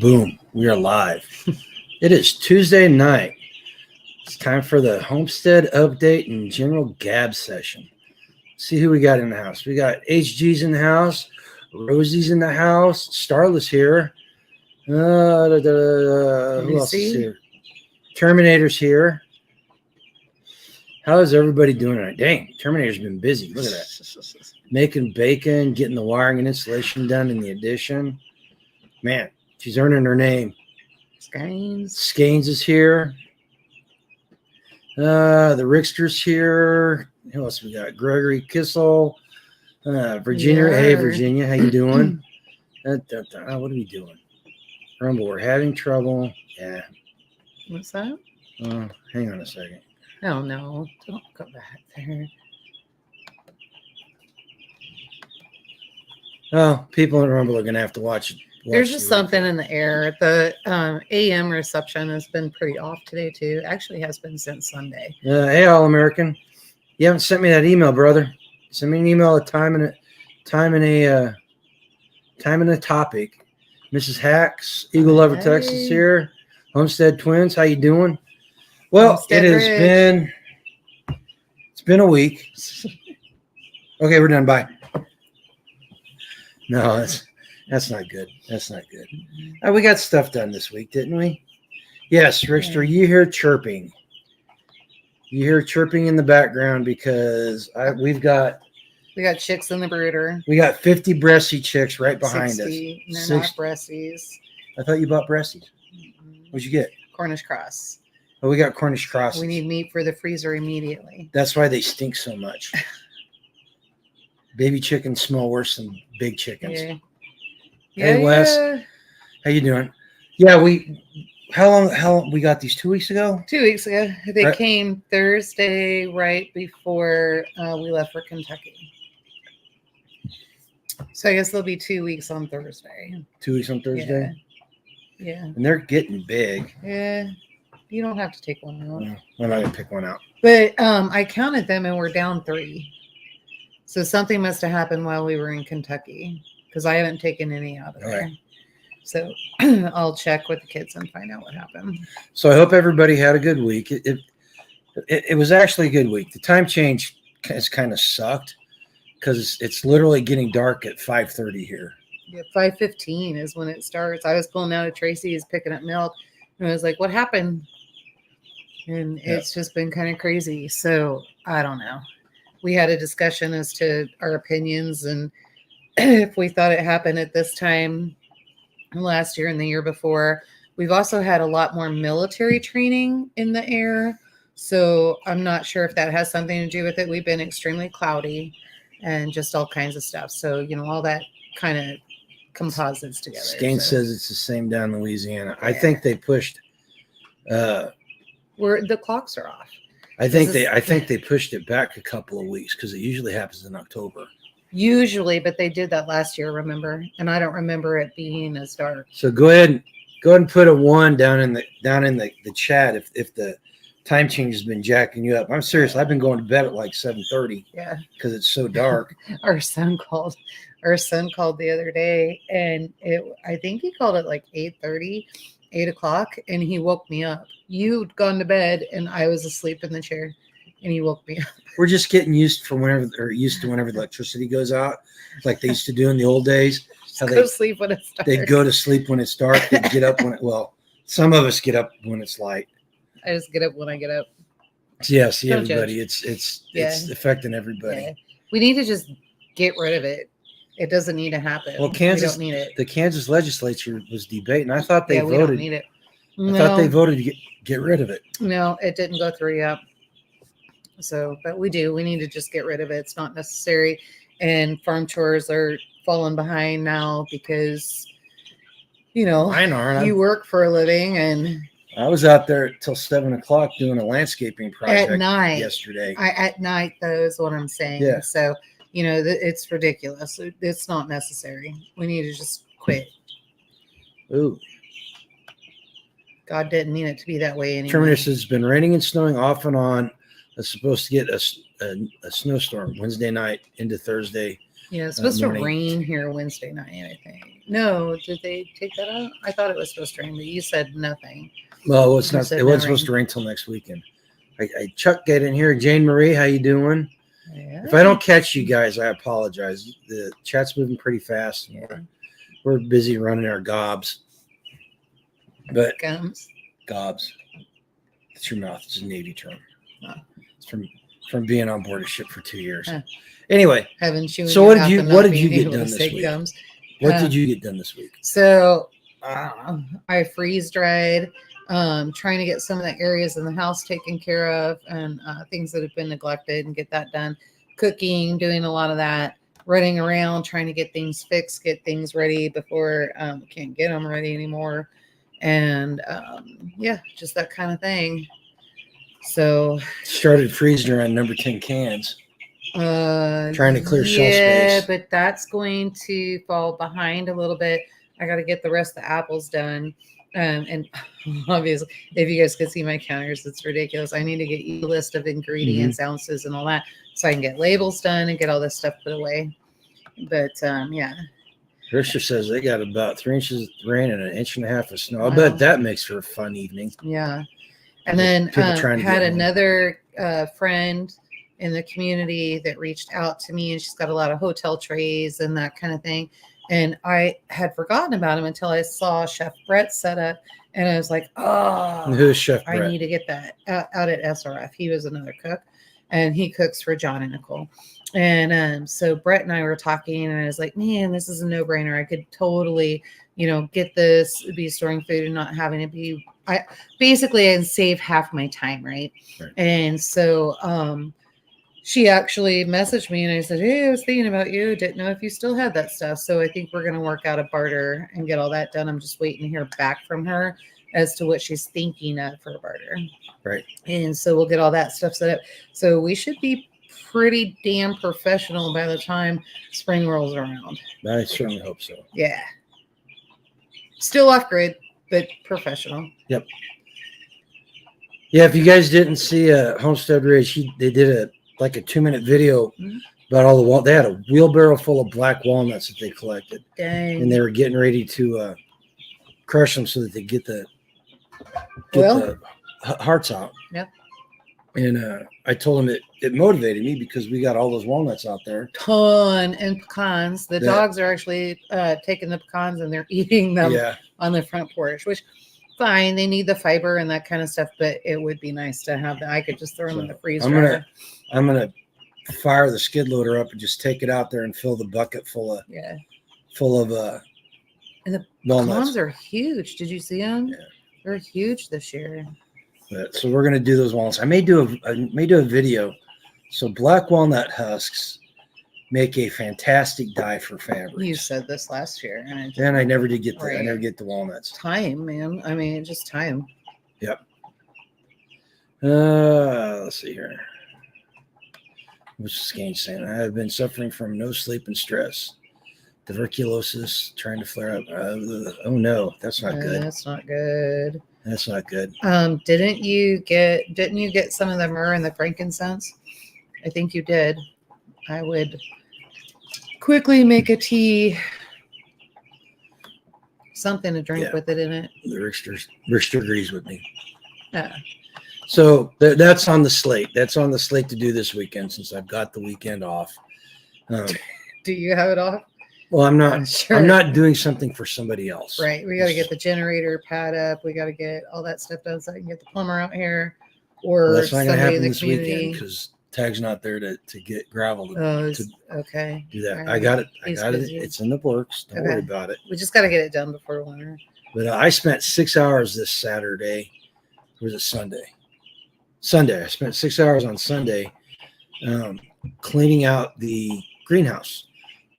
Boom, we are live. It is Tuesday night. It's time for the Homestead Update and General Gab session. See who we got in the house. We got HG's in the house. Rosie's in the house. Starla's here. Who else is here? Terminator's here. How is everybody doing tonight? Dang, Terminator's been busy. Look at that. Making bacon, getting the wiring and installation done in the addition. Man, she's earning her name. Scaines is here. The Rickster's here. Who else we got? Gregory Kissel. Virginia. Yeah. Hey, Virginia. How you doing? What are we doing? Rumble, we're having trouble. Yeah. What's that? Hang on a second. Oh, no. Don't go back there. Oh, people in Rumble are going to have to watch it. There's just something in the air. The AM reception has been pretty off today, too. Actually has been since Sunday. Hey, All-American. You haven't sent me that email, brother. Send me an email, a time and a topic. Mrs. Hacks, Eagle Lover Texas here. Homestead Twins, how you doing? Well, Homestead it's been a week. Okay, we're done. Bye. No, that's not good. That's not good. We got stuff done this week, didn't we? Yes, Rickster, you hear chirping. You hear chirping in the background because we got chicks in the brooder. We got 50 breasty chicks right behind 60, us. They're not breasties. I thought you bought breasties. What'd you get? Cornish cross. Oh, we got Cornish crosses. We need meat for the freezer immediately. That's why they stink so much. Baby chickens smell worse than big chickens. Yeah. Hey, Wes. How you doing? Yeah, how long we got these 2 weeks ago? 2 weeks ago. They came Thursday right before we left for Kentucky. So I guess they'll be 2 weeks on Thursday. 2 weeks on Thursday? Yeah. And they're getting big. Yeah. You don't have to take one out. No, I'm not going to pick one out. But I counted them and we're down 3. So something must have happened while we were in Kentucky because I haven't taken any out of there. So I'll check with the kids and find out what happened. So I hope everybody had a good week. It was actually a good week. The time change has kind of sucked because it's literally getting dark at 5:30 here. Yeah, 5:15 is when it starts. I was pulling out of Tracy's picking up milk and I was like, what happened? And it's just been kind of crazy. So I don't know. We had a discussion as to our opinions and if we thought it happened at this time last year and the year before. We've also had a lot more military training in the air. So I'm not sure if that has something to do with it. We've been extremely cloudy and just all kinds of stuff. So, all that kind of composites together. Scaines says it's the same down in Louisiana. Yeah. I think they pushed where the clocks are off. I think they pushed it back a couple of weeks because it usually happens in October. Usually, but they did that last year, remember? And I don't remember it being as dark. So go ahead and put a 1 down in the chat if the time change has been jacking you up. I'm serious. I've been going to bed at like 7:30. Yeah, because it's so dark. Our son called the other day, and I think he called it like 8:30, 8 o'clock, and he woke me up. You'd gone to bed, and I was asleep in the chair, and he woke me up. We're just getting used to whenever the electricity goes out, like they used to do in the old days. Go to sleep when it's dark. They go to sleep when it's dark. They get up some of us get up when it's light. I just get up when I get up. Yeah, see everybody. It's affecting everybody. Yeah. We need to just get rid of it. It doesn't need to happen. Well, we don't need it. The Kansas legislature was debating. I thought they voted. We don't need it. I thought they voted to get rid of it. No, it didn't go through yet. So, but we do. We need to just get rid of it. It's not necessary. And farm chores are falling behind now because, you work for a living. And I was out there till 7 o'clock doing a landscaping project at night yesterday. At night, though, is what I'm saying. Yeah. So, it's ridiculous. It's not necessary. We need to just quit. Ooh. God didn't mean it to be that way anyway. Terminator says it's been raining and snowing off and on. It's supposed to get a snowstorm Wednesday night into Thursday. Yeah, it's supposed to morning. rain here Wednesday night, I think. No, did they take that out? I thought it was supposed to rain, but you said nothing. Well, it's You not. said It no wasn't supposed to rain till next weekend. Chuck, get in here. Jane Marie, how you doing? Yeah. If I don't catch you guys, I apologize. The chat's moving pretty fast. Yeah. We're busy running our gobs. But Gums. gobs. It's your mouth. It's a Navy term. Oh. It's from being on board a ship for 2 years. Huh. Anyway, Haven't you? so what did you get done this week? Gums? What did you get done this week? So I freeze dried, trying to get some of the areas in the house taken care of and things that have been neglected and get that done. Cooking, doing a lot of that, running around, trying to get things fixed, get things ready before can't get them ready anymore. And yeah, just that kind of thing. So started freeze drying number 10 cans. Trying to clear shelf space. Yeah, but that's going to fall behind a little bit. I got to get the rest of the apples done. And obviously, if you guys could see my counters, it's ridiculous. I need to get you a list of ingredients, ounces, and all that, so I can get labels done and get all this stuff put away. But yeah. Richard says they got about 3 inches of rain and 1.5 inches of snow. I bet that makes for a fun evening. Yeah. And then had another friend in the community that reached out to me, and she's got a lot of hotel trays and that kind of thing. And I had forgotten about him until I saw Chef Brett set up, and I was like, oh, who's Chef Brett? I need to get that out at SRF. He was another cook, and he cooks for John and Nicole. And so Brett and I were talking, and I was like, man, this is a no-brainer. I could totally, get this, be storing food and not having it be, I save half my time, right? And so she actually messaged me, and I said, hey, I was thinking about you. Didn't know if you still had that stuff. So I think we're going to work out a barter and get all that done. I'm just waiting to hear back from her as to what she's thinking of for a barter. Right. And so we'll get all that stuff set up. So we should be pretty damn professional by the time spring rolls around. I certainly hope so. Yeah. Still off grid, but professional. Yep. Yeah, if you guys didn't see Homestead Ridge, they did a 2-minute video about all the they had a wheelbarrow full of black walnuts that they collected. Dang. And they were getting ready to crush them so that they get the hearts out. Yep. And I told them it motivated me because we got all those walnuts out there. Ton and pecans. The dogs are actually taking the pecans and they're eating them on the front porch, which fine. They need the fiber and that kind of stuff, but it would be nice to have that. I could just throw them in the freezer. I'm gonna fire the skid loader up and just take it out there and fill the bucket full of and the walnuts. pecans are huge. Did you see them? Yeah. They're huge this year. So we're gonna do those walnuts. I may do a video. So black walnut husks make a fantastic dye for fabrics. You said this last year, and I never did get I never get the walnuts. Time, man. I mean, just time. Yep. Let's see here. What's Skange saying? I have been suffering from no sleep and stress. Tuberculosis trying to flare up. Oh no, that's not good. That's not good. That's not good. Didn't you get some of the myrrh and the frankincense? I think you did. I would quickly make a tea, something to drink with it in it. The Richter agrees with me. Yeah. So that's on the slate. That's on the slate to do this weekend since I've got the weekend off. Do you have it off? Well, I'm not. Sure. I'm not doing something for somebody else. Right. We got to get the generator pad up. We got to get all that stuff done so I can get the plumber out here, or that's not going to happen this community. Weekend because Tag's not there to get gravel to okay. do that. Right. I got it. It's in the works. Don't worry about it. We just got to get it done before winter. But I spent 6 hours this Saturday. Or was it Sunday? Sunday. I spent 6 hours on Sunday cleaning out the greenhouse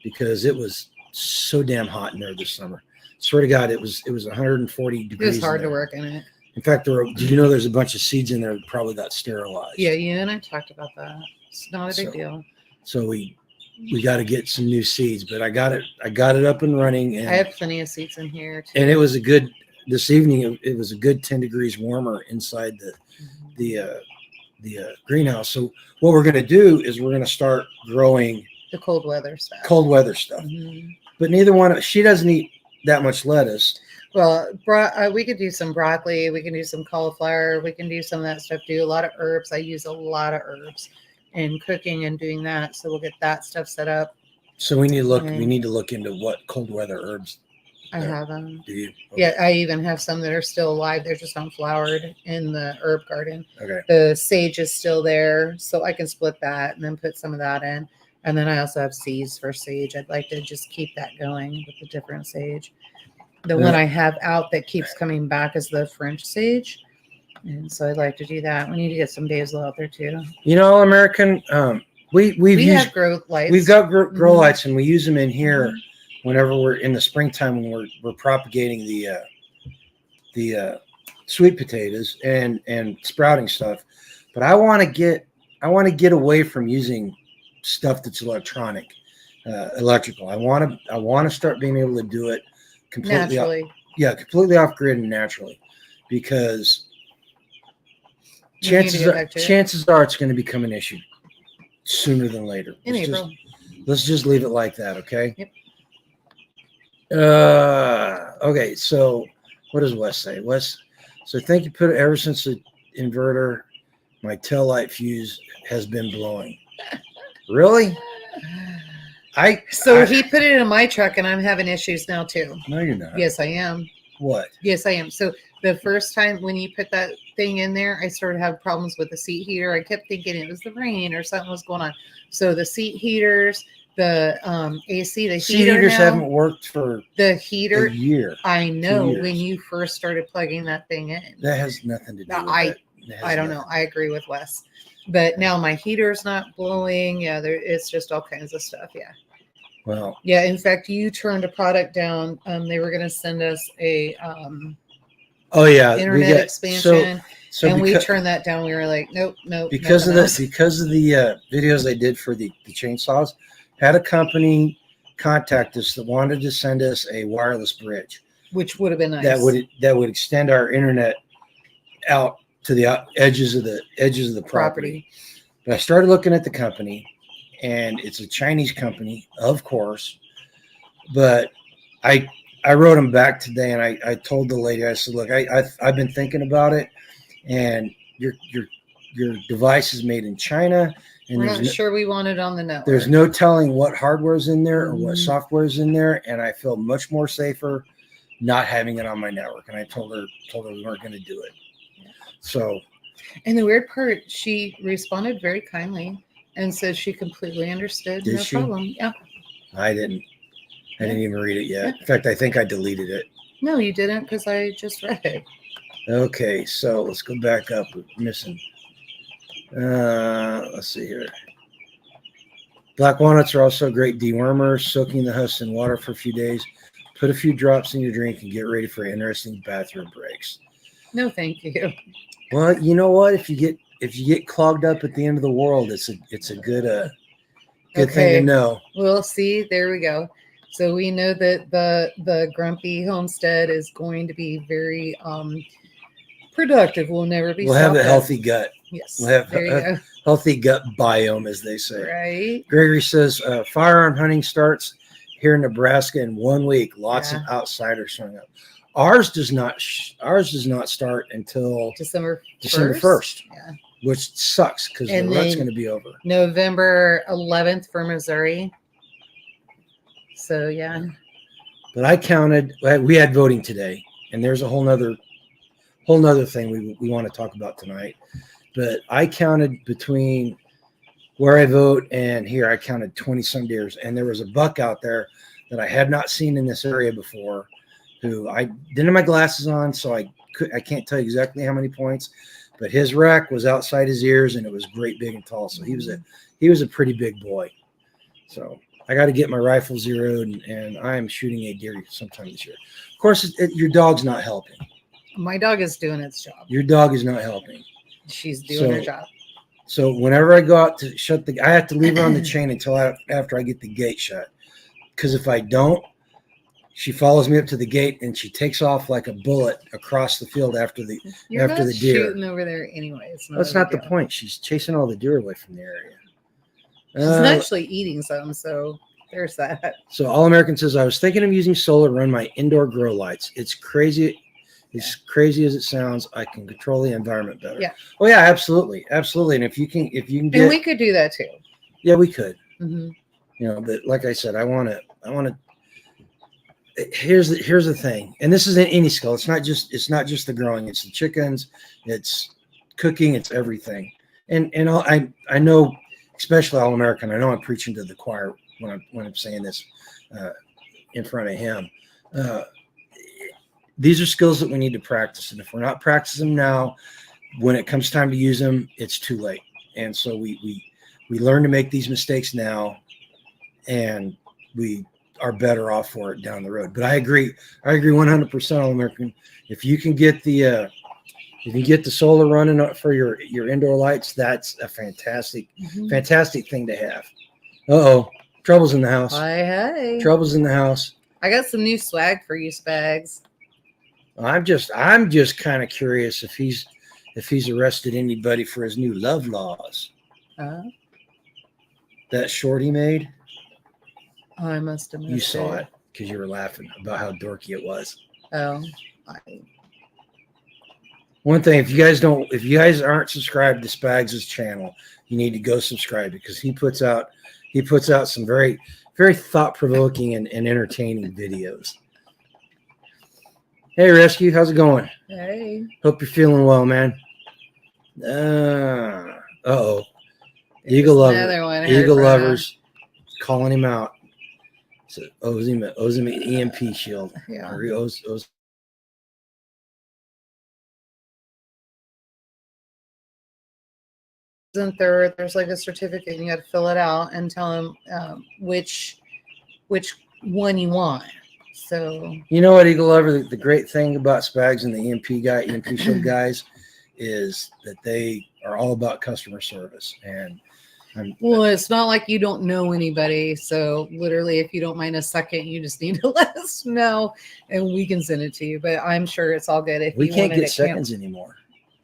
because it was so damn hot in there this summer. Swear to God, it was 140 degrees. It was hard to work in it. In fact, did you know there's a bunch of seeds in there that probably got sterilized? Yeah, you and I talked about that. It's not a big deal. So we got to get some new seeds, but I got it up and running. And I have plenty of seeds in here too. And it was this evening. It was a good 10 degrees warmer inside the greenhouse. So what we're going to do is we're going to start growing The cold weather stuff. Cold weather stuff. But neither one. She doesn't eat that much lettuce. Well, we could do some broccoli. We can do some cauliflower. We can do some of that stuff. Do a lot of herbs. I use a lot of herbs in cooking and doing that. So we'll get that stuff set up. So we need to look. We need to look into what cold weather herbs. I have them. Do you? Okay. Yeah, I even have some that are still alive. They're just unflowered in the herb garden. Okay. The sage is still there, so I can split that and then put some of that in. And then I also have seeds for sage. I'd like to just keep that going with the different sage. The one I have out that keeps coming back is the French sage. And so I'd like to do that. We need to get some basil out there too. You know, American, we have grow lights. We've got grow lights, and we use them in here whenever we're in the springtime when we're propagating the sweet potatoes and sprouting stuff. But I want to get away from using stuff that's electrical. I want to start being able to do it completely naturally. Completely off grid and naturally, because chances are it's going to become an issue sooner than later. In April. Let's just leave it like that, okay? Yep. Okay, so what does Wes say? Wes, so thank you. Put it ever since the inverter, my tail light fuse has been blowing. Really? He put it in my truck, and I'm having issues now too. No, you're not. Yes, I am. What? Yes, I am. So the first time when you put that thing in there, I started to have problems with the seat heater. I kept thinking it was the rain or something was going on. So the seat heaters, the AC, the seat heaters haven't worked for the heater a year. I know when you first started plugging that thing in. That has nothing to do with it. I don't know. I agree with Wes. But now my heater's not blowing. Yeah, it's just all kinds of stuff. Yeah. Well. Yeah. In fact, you turned a product down. They were going to send us a internet expansion, and we turned that down. We were like, nope. Because of the videos they did for the chainsaws, had a company contact us that wanted to send us a wireless bridge, which would have been nice. That would extend our internet out to the edges of the property. But I started looking at the company, and it's a Chinese company, of course. But I wrote them back today, and I told the lady, I said, look, I've been thinking about it, and your device is made in China, and we're not sure we want it on the network. There's no telling what hardware is in there or what software is in there, and I feel much more safer not having it on my network. And I told her we weren't going to do it. So, and the weird part, she responded very kindly and said she completely understood. Did she? Problem. Yeah. I didn't even read it yet. In fact, I think I deleted it. No, you didn't, because I just read it. Okay, so let's go back up. We're missing. Let's see here. Black walnuts are also great dewormers. Soaking the husks in water for a few days. Put a few drops in your drink and get ready for interesting bathroom breaks. No, thank you. Well, you know what? If you get clogged up at the end of the world, it's a good thing to know. Well, see, there we go. So we know that the grumpy homestead is going to be very productive. We'll never be. We'll have a healthy gut. Yes. We'll have a healthy gut biome, as they say. Right. Gregory says firearm hunting starts here in Nebraska in 1 week. Lots of outsiders showing up. Ours does not start until December 1st. Yeah. Which sucks because the rut's going to be over. November 11th for Missouri. So yeah. But I counted. We had voting today, and there's a whole nother thing we want to talk about tonight. But I counted between where I vote and here. I counted 20 some deers, and there was a buck out there that I had not seen in this area before. Who I didn't have my glasses on, so I can't tell you exactly how many points. But his rack was outside his ears, and it was great, big, and tall. So he was a pretty big boy. So I got to get my rifle zeroed, and I am shooting a deer sometime this year. Of course, your dog's not helping. My dog is doing its job. Your dog is not helping. She's doing her job. So whenever I go out to shut I have to leave her on the chain until after I get the gate shut. Because if I don't, she follows me up to the gate and she takes off like a bullet across the field after the deer. Shooting over there anyway. That's not the point. She's chasing all the deer away from the area. She's actually eating some, so there's that. So All American says, I was thinking of using solar to run my indoor grow lights. It's crazy. As crazy as it sounds, I can control the environment better. Yeah. Oh yeah, absolutely, absolutely. And if you can get, and we could do that too. Yeah, we could. Mm-hmm. You know, but like I said, I want to. Here's the thing, and this isn't any skill. It's not just the growing. It's the chickens. It's cooking. It's everything. And I know, especially All American. I know I'm preaching to the choir when I'm saying this in front of him. These are skills that we need to practice, and if we're not practicing them now, when it comes time to use them, it's too late. And so we learn to make these mistakes now, and we are better off for it down the road. But I agree 100%, All American. If you can get the solar running for your indoor lights, that's a fantastic thing to have. Trouble's in the house. Hi. Trouble's in the house. I got some new swag for you, Spags. I'm just kind of curious if he's arrested anybody for his new love laws. That short he made. I must have missed You saw it because you were laughing about how dorky it was. Oh. One thing, if you guys aren't subscribed to Spags' channel, you need to go subscribe, because he puts out some very, very thought-provoking and entertaining videos. Hey, Rescue, how's it going? Hey. Hope you're feeling well, man. Eagle lovers calling him out. So owes him an EMP shield. Yeah. Or he owes and third, there's like a certificate, and you got to fill it out and tell them which one you want. So you know what, Eagle Lover, the great thing about Spags and the EMP shield guys is that they are all about customer service. And well, it's not like you don't know anybody. So literally, if you don't mind a second, you just need to let us know and we can send it to you. But I'm sure it's all good. If we you can't get seconds anymore.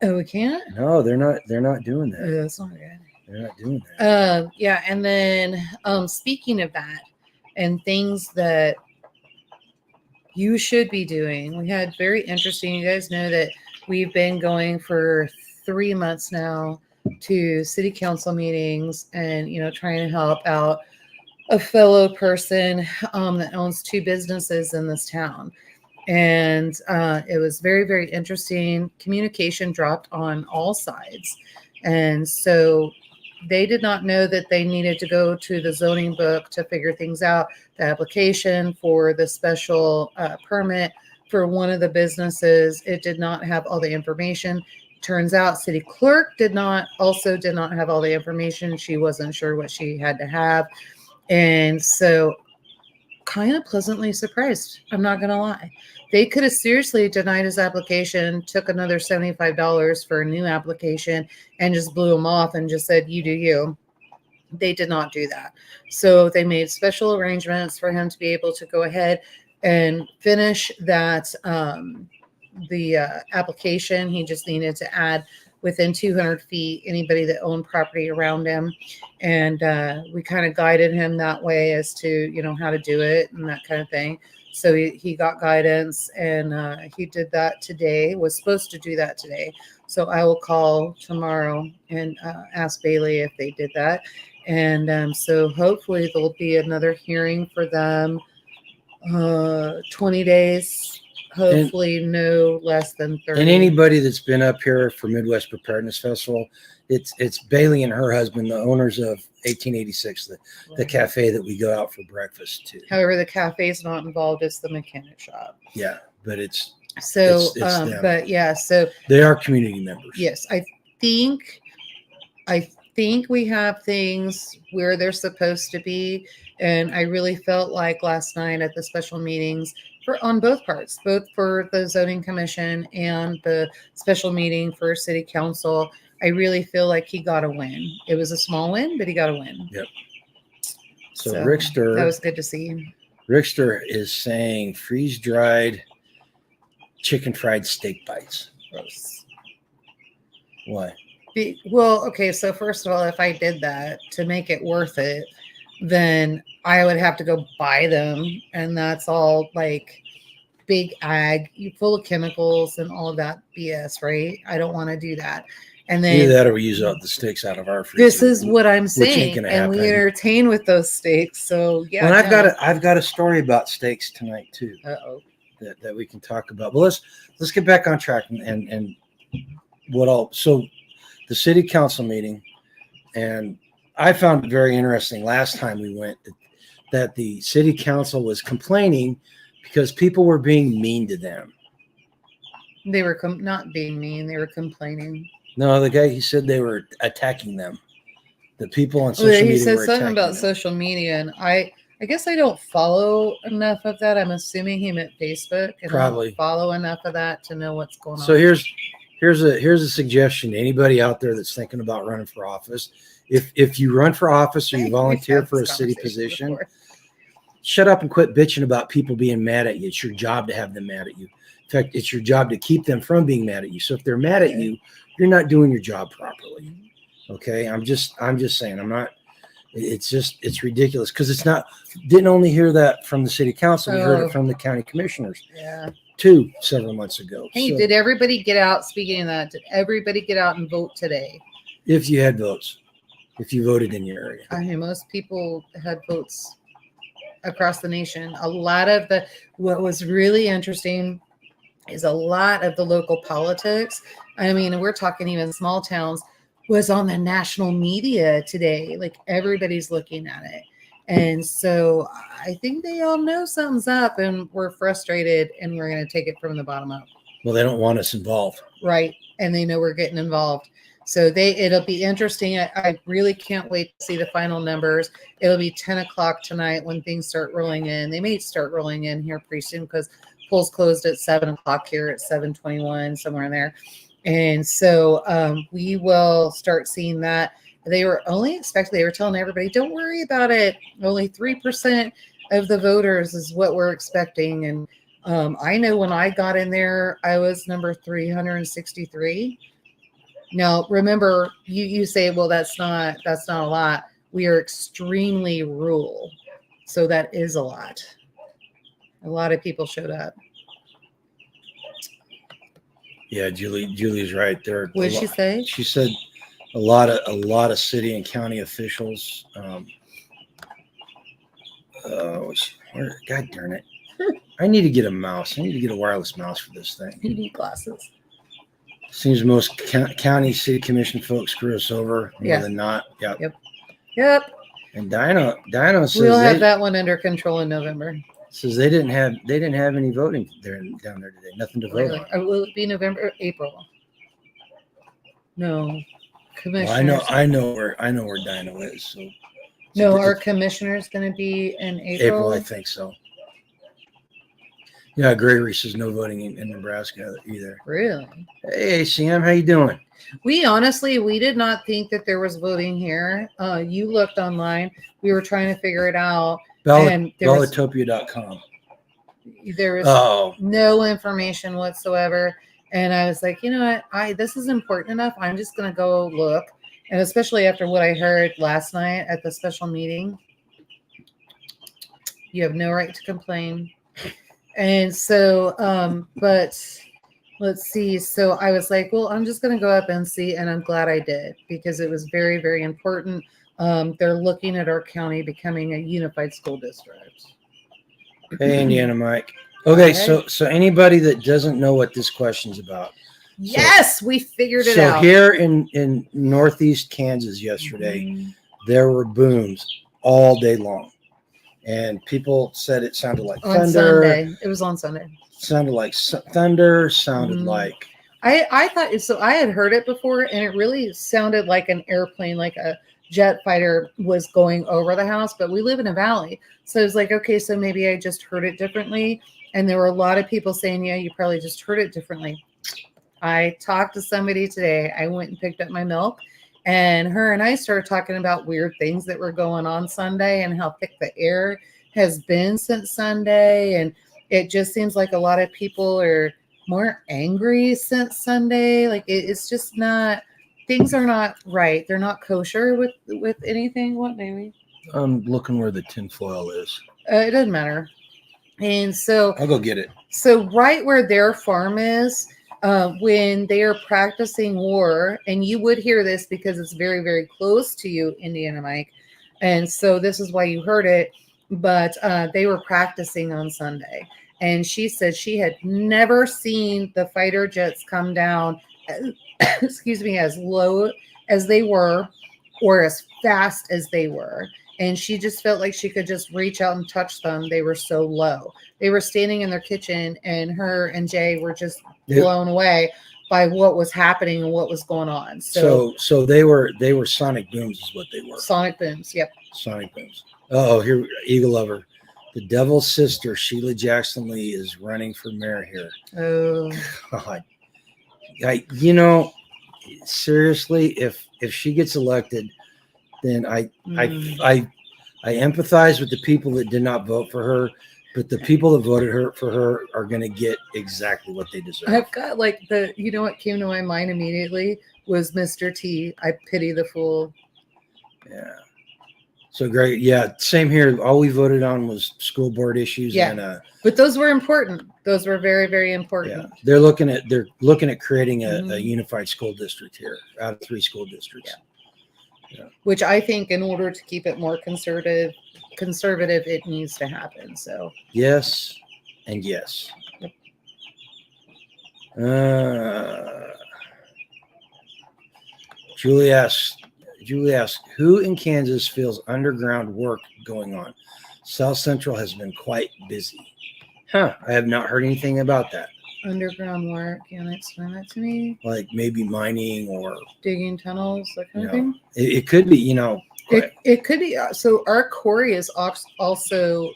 Oh, we can't? No, they're not doing that. Oh, that's not good. They're not doing that. Yeah, and then speaking of that and things that you should be doing, we had very interesting. You guys know that we've been going for 3 months now to city council meetings and trying to help out a fellow person that owns 2 businesses in this town. And it was very, very interesting. Communication dropped on all sides. And so they did not know that they needed to go to the zoning book to figure things out. The application for the special permit for one of the businesses, it did not have all the information. Turns out city clerk did not have all the information. She wasn't sure what she had to have. And so kind of pleasantly surprised. I'm not going to lie. They could have seriously denied his application, took another $75 for a new application, and just blew him off and just said, you do you. They did not do that. So they made special arrangements for him to be able to go ahead and finish that, the application. He just needed to add within 200 feet anybody that owned property around him. And we kind of guided him that way as to, how to do it and that kind of thing. So he got guidance, and he did that today, was supposed to do that today. So I will call tomorrow and ask Bailey if they did that. And so hopefully there'll be another hearing for them, 20 days, hopefully no less than 30. And anybody that's been up here for Midwest Preparedness Festival, it's Bailey and her husband, the owners of 1886, the cafe that we go out for breakfast to. However, the cafe is not involved. It's the mechanic shop. Yeah, but it's them. But yeah, so they are community members. Yes, I think we have things where they're supposed to be, and I really felt like last night at the special meetings on both parts, both for the zoning commission and the special meeting for city council, I really feel like he got a win. It was a small win, but he got a win. Yep. So Rickster, that was good to see. Rickster is saying freeze-dried chicken fried steak bites. Gross. Why? Well, okay, so first of all, if I did that to make it worth it, then I would have to go buy them, and that's all like big ag, full of chemicals and all of that BS, right? I don't want to do that. And Either then that or we use up the steaks out of our freezer. this is what I'm which ain't saying, gonna and we happen. entertain with those steaks. So yeah, Well, and no. I've got a story about steaks tonight too Uh-oh. that we can talk about. But let's get back on track and what all. So the city council meeting, and I found it very interesting last time we went that the city council was complaining because people were being mean to them. They were not being mean, they were complaining. No, the guy, he said they were attacking them. The people on social Well, he media said were something attacking about them. social media, and I guess I don't follow enough of that. I'm assuming he meant Facebook, and Probably. I don't follow enough of that to know what's going on. So here's a suggestion to anybody out there that's thinking about running for office. If you run for office or you volunteer for a city position, shut up and quit bitching about people being mad at you. It's your job to have them mad at you. In fact, it's your job to keep them from being mad at you. So if they're mad at you, you're not doing your job properly. Okay, I'm just saying. I'm not. It's ridiculous because it's not. Didn't only hear that from the city council. We heard it from the county commissioners. Yeah. Too several months ago. Hey, so, did everybody get out? Speaking of that, did everybody get out and vote today? if you had votes, if you voted in your area, I mean, most people had votes across the nation. A lot of what was really interesting is a lot of the local politics. I mean, we're talking even small towns was on the national media today. Like everybody's looking at it. And so I think they all know something's up and we're frustrated and we're going to take it from the bottom up. well, they don't want us involved. Right. And they know we're getting involved. So it'll be interesting. I really can't wait to see the final numbers. It'll be 10 o'clock tonight when things start rolling in. They may start rolling in here pretty soon because polls closed at 7 o'clock here at 7:21, somewhere in there. And so we will start seeing that. They were telling everybody, don't worry about it. Only 3% of the voters is what we're expecting. And I know when I got in there, I was number 363. Now, remember, you say, well, that's not a lot. We are extremely rural. So that is a lot. A lot of people showed up. Yeah, Julie's right there. What did she say? She said a lot of city and county officials. God darn it! I need to get a mouse. I need to get a wireless mouse for this thing. You need glasses. Seems most county city commission folks screw us over more than not. Yep. And Dino says we'll have that one under control in November. Says they didn't have any voting down there today. Nothing to vote on. Will it be November or April? No. Commissioners. Well, I know where Dino is. So no, our commissioner's going to be in April. April, I think so. Yeah, Gregory says no voting in Nebraska either. Really? Hey, Sam, how you doing? We did not think that there was voting here. You looked online. We were trying to figure it out. Ballotopia.com. There was no information whatsoever. And I was like, you know what? This is important enough. I'm just going to go look. And especially after what I heard last night at the special meeting, you have no right to complain. And so, but let's see. So I was like, well, I'm just going to go up and see. And I'm glad I did because it was very, very important. They're looking at our county becoming a unified school district. Hey, Indiana Mike. Okay, so anybody that doesn't know what this question's about. Yes, we figured it out. So here in northeast Kansas yesterday, there were booms all day long. And people said it sounded like thunder. Sunday. It was on Sunday. Sounded like thunder, sounded like... I thought, so I had heard it before, and it really sounded like an airplane, like a jet fighter was going over the house, but we live in a valley. So I was like, okay, so maybe I just heard it differently. And there were a lot of people saying, yeah, you probably just heard it differently. I talked to somebody today. I went and picked up my milk, and her and I started talking about weird things that were going on Sunday and how thick the air has been since Sunday. And it just seems like a lot of people are more angry since Sunday. Like it's just not things are not right. They're not kosher with anything. What, maybe? I'm looking where the tinfoil is. It doesn't matter. And so I'll go get it. So right where their farm is, when they are practicing war, and you would hear this because it's very, very close to you, Indiana Mike. And so this is why you heard it. But they were practicing on Sunday. And she said she had never seen the fighter jets come down, excuse me, as low as they were or as fast as they were. And she just felt like she could just reach out and touch them. They were so low. They were standing in their kitchen, and her and Jay were just blown away by what was happening and what was going on. So they were sonic booms is what they were. Sonic booms. Yep. Sonic booms. Oh, here, Eagle Lover. The devil's sister, Sheila Jackson Lee, is running for mayor here. Oh, God. Seriously, if she gets elected, then I empathize with the people that did not vote for her, but the people that voted for her are going to get exactly what they deserve. I've got what came to my mind immediately was Mr. T. I pity the fool. Yeah. So great. Yeah. Same here. All we voted on was school board issues. Yeah. And, but those were important. Those were very, very important. Yeah. They're looking at creating a unified school district here out of 3 school districts. Yeah. Which I think in order to keep it more conservative, it needs to happen. So yes, and yes. Yep. Julie asks, who in Kansas feels underground work going on? South Central has been quite busy. I have not heard anything about that. Underground work. Can you explain that to me? Like maybe mining or digging tunnels, that kind of thing. It could be, It could be. So our quarry is also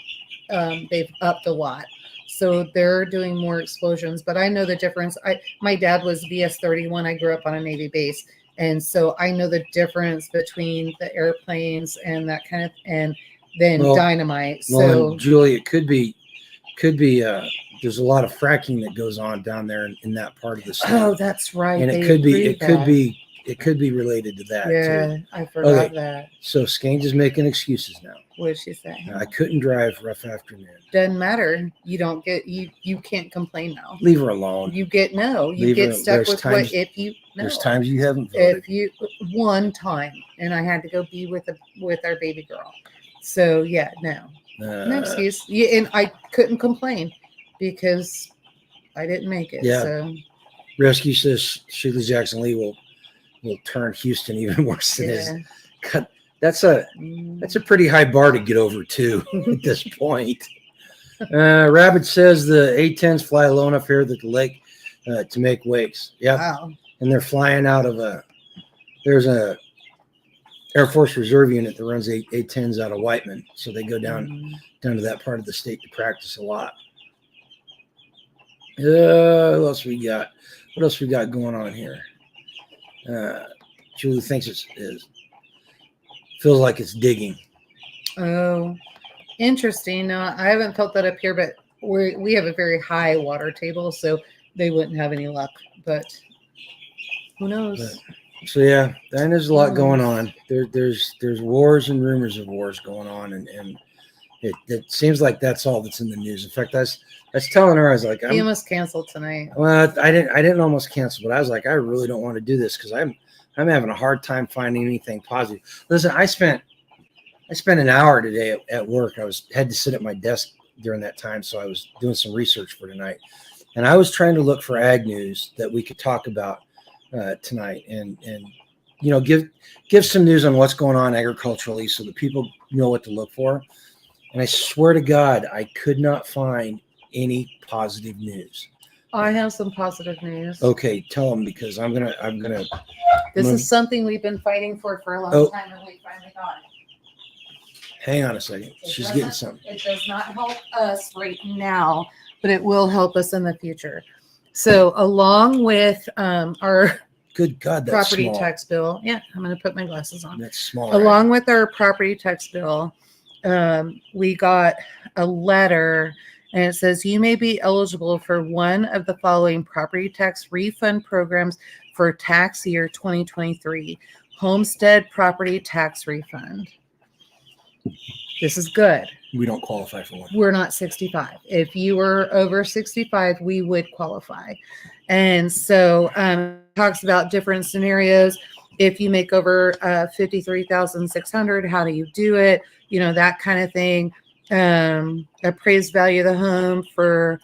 they've upped a lot. So they're doing more explosions. But I know the difference. My dad was VS-31. I grew up on a Navy base. And so I know the difference between the airplanes and that kind of, and then dynamite. So Julie, it could be there's a lot of fracking that goes on down there in that part of the state. Oh, that's right. And it could be related to that. Yeah, too. I forgot that. So Skange is making excuses now. What did she say? I couldn't drive rough afternoon. Doesn't matter. You don't get you can't complain now. Leave her alone. You get stuck with what if you no. There's times you haven't voted. One time, and I had to go be with our baby girl. So yeah, no excuse. Yeah, and I couldn't complain because I didn't make it. Yeah. So Rescue says Sheila Jackson Lee will turn Houston even worse than his. God, that's a pretty high bar to get over too at this point. Rabbit says the A-10s fly low enough here at the lake to make wakes. Yeah. Wow. And they're flying out of there's a Air Force Reserve unit that runs A-10s out of Whiteman. So they go down to that part of the state to practice a lot. What else we got? What else we got going on here? Julie thinks it feels like it's digging. Oh, interesting. No, I haven't felt that up here, but we have a very high water table, so they wouldn't have any luck. But who knows? So yeah, there's a lot going on. There's wars and rumors of wars going on, and it seems like that's all that's in the news. In fact, I was telling her, I was like, you almost canceled tonight. Well, I didn't almost cancel, but I was like, I really don't want to do this because I'm having a hard time finding anything positive. Listen, I spent an hour today at work. I had to sit at my desk during that time, so I was doing some research for tonight, and I was trying to look for ag news that we could talk about tonight, and give some news on what's going on agriculturally, so that people know what to look for. And I swear to God, I could not find any positive news. I have some positive news. Okay, tell them, because I'm gonna. This is something we've been fighting for a long time, and we finally got it. Hang on a second. She's getting something. It does not help us right now, but it will help us in the future. So, along with our good God, that's property small. tax bill. Yeah, I'm going to put my glasses on. That's small. Along with our property tax bill, we got a letter, And it says you may be eligible for one of the following property tax refund programs for tax year 2023. Homestead property tax refund. This is good. We don't qualify for one. We're not 65. If you were over 65, we would qualify. And so it talks about different scenarios. If you make over 53,600, how do you do it? You know, that kind of thing. Appraised value of the home for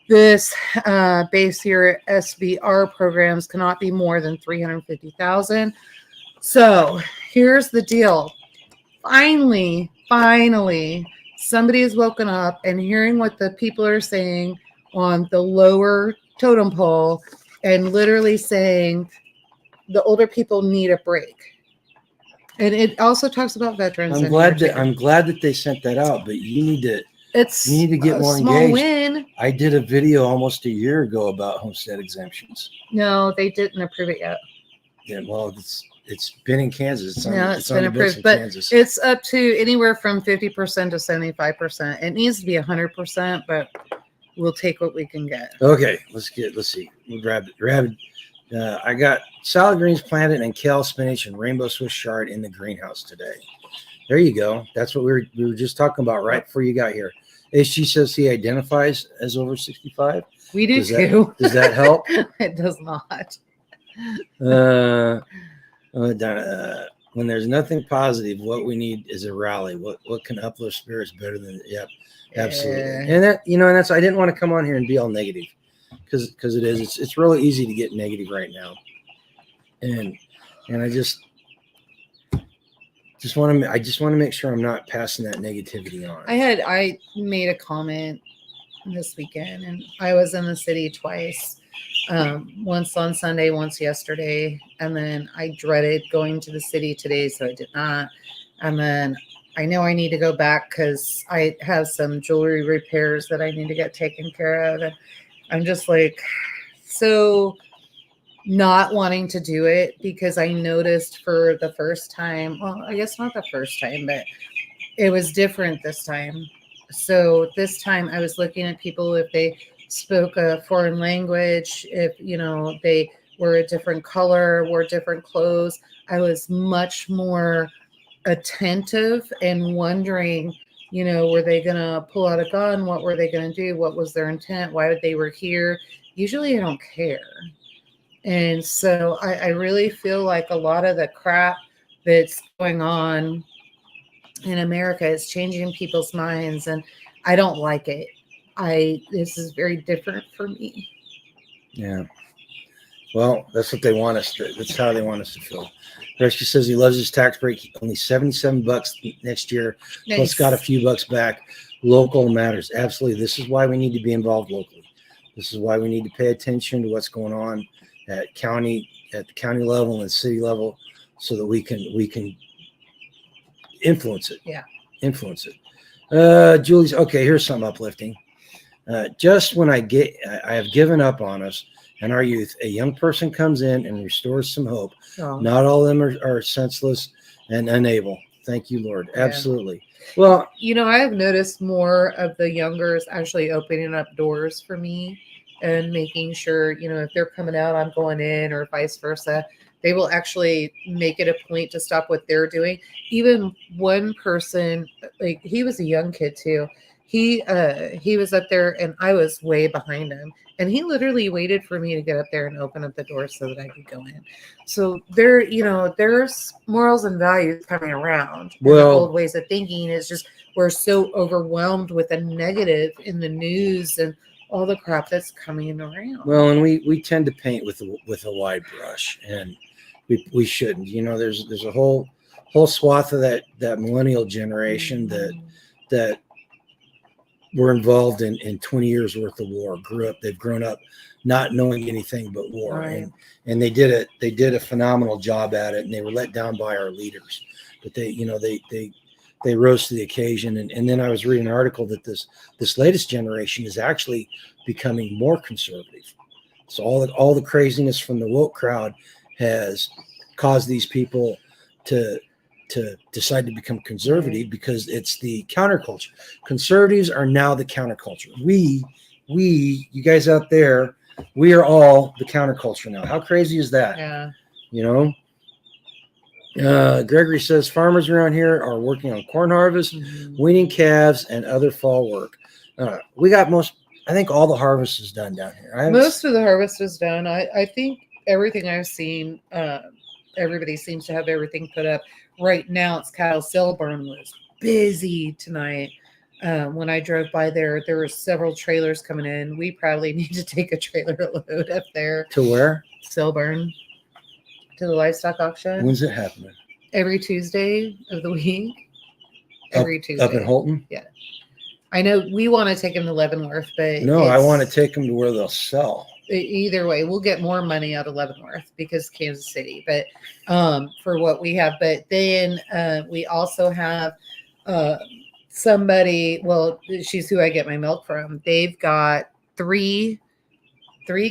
this base year SBR programs cannot be more than 350,000. So here's the deal. Finally, somebody has woken up and hearing what the people are saying on the lower totem pole and literally saying the older people need a break. And it also talks about veterans. I'm glad that they sent that out, but you need to get more engaged. Win. I did a video almost a year ago about homestead exemptions. No, they didn't approve it yet. Yeah, well, it's been in Kansas. It's been approved, but Kansas. It's up to anywhere from 50% to 75%. It needs to be 100%, but we'll take what we can get. Okay, let's see. We'll grab it. I got salad greens planted and kale, spinach, and rainbow Swiss chard in the greenhouse today. There you go. That's what we were just talking about right before you got here. HG says he identifies as over 65. We do too. Does that help? It does not. When there's nothing positive, what we need is a rally. What can uplift spirits better than? Yep, absolutely. And that, and that's, I didn't want to come on here and be all negative because it's really easy to get negative right now, and I just want to make sure I'm not passing that negativity on. I made a comment this weekend, and I was in the city twice. Once on Sunday, once yesterday, and then I dreaded going to the city today, so I did not. And then I know I need to go back because I have some jewelry repairs that I need to get taken care of, and I'm just like so not wanting to do it because I noticed for the first time, well, I guess not the first time, but it was different this time. So this time I was looking at people if they spoke a foreign language, if they were a different color, wore different clothes. I was much more attentive and wondering, were they gonna pull out a gun? What were they gonna do? What was their intent? Why they were here? Usually I don't care. And so I really feel like a lot of the crap that's going on in America is changing people's minds, and I don't like it. This is very different for me. Yeah. Well, that's what they want us to. That's how they want us to feel. Rescue says he loves his tax break. Only $77 next year. Nice. Plus got a few bucks back. Local matters. Absolutely. This is why we need to be involved locally. This is why we need to pay attention to what's going on at the county level and city level, so that we can influence it. Yeah. Influence it. Julie's okay. Here's something uplifting. Just when I have given up on us and our youth, a young person comes in and restores some hope. Oh. Not all of them are senseless and unable. Thank you, Lord. Yeah. Absolutely. Well, I have noticed more of the youngers actually opening up doors for me and making sure, if they're coming out, I'm going in, or vice versa. They will actually make it a point to stop what they're doing. Even one person, like he was a young kid too. He was up there and I was way behind him, and he literally waited for me to get up there and open up the door so that I could go in. So there's morals and values coming around. Well, the old ways of thinking is just we're so overwhelmed with the negative in the news and all the crap that's coming around. Well, and we tend to paint with a wide brush, and we shouldn't. There's a whole swath of that millennial generation that were involved in 20 years worth of war. They've grown up not knowing anything but war, right. and they did a phenomenal job at it, and they were let down by our leaders, but they rose to the occasion. And then I was reading an article that this latest generation is actually becoming more conservative. So all the craziness from the woke crowd has caused these people to to decide to become conservative because it's the counterculture. Conservatives are now the counterculture. We, you guys out there, we are all the counterculture now. How crazy is that? Yeah. You know, Gregory says farmers around here are working on corn harvest, weaning calves, and other fall work. We got I think all the harvest is done down here. Most of the harvest is done. I think everything I've seen, everybody seems to have everything put up. Right now, it's cattle sale barn was busy tonight. When I drove by there were several trailers coming in. We probably need to take a trailer load up there. To where? Selburn. To the livestock auction. When's it happening? Every Tuesday of the week. Every Tuesday. Up in Holton? Yeah. I know we want to take them to Leavenworth, but no, I want to take them to where they'll sell. Either way, we'll get more money out of Leavenworth because Kansas City, but for what we have. But then we also have somebody, well, she's who I get my milk from. They've got three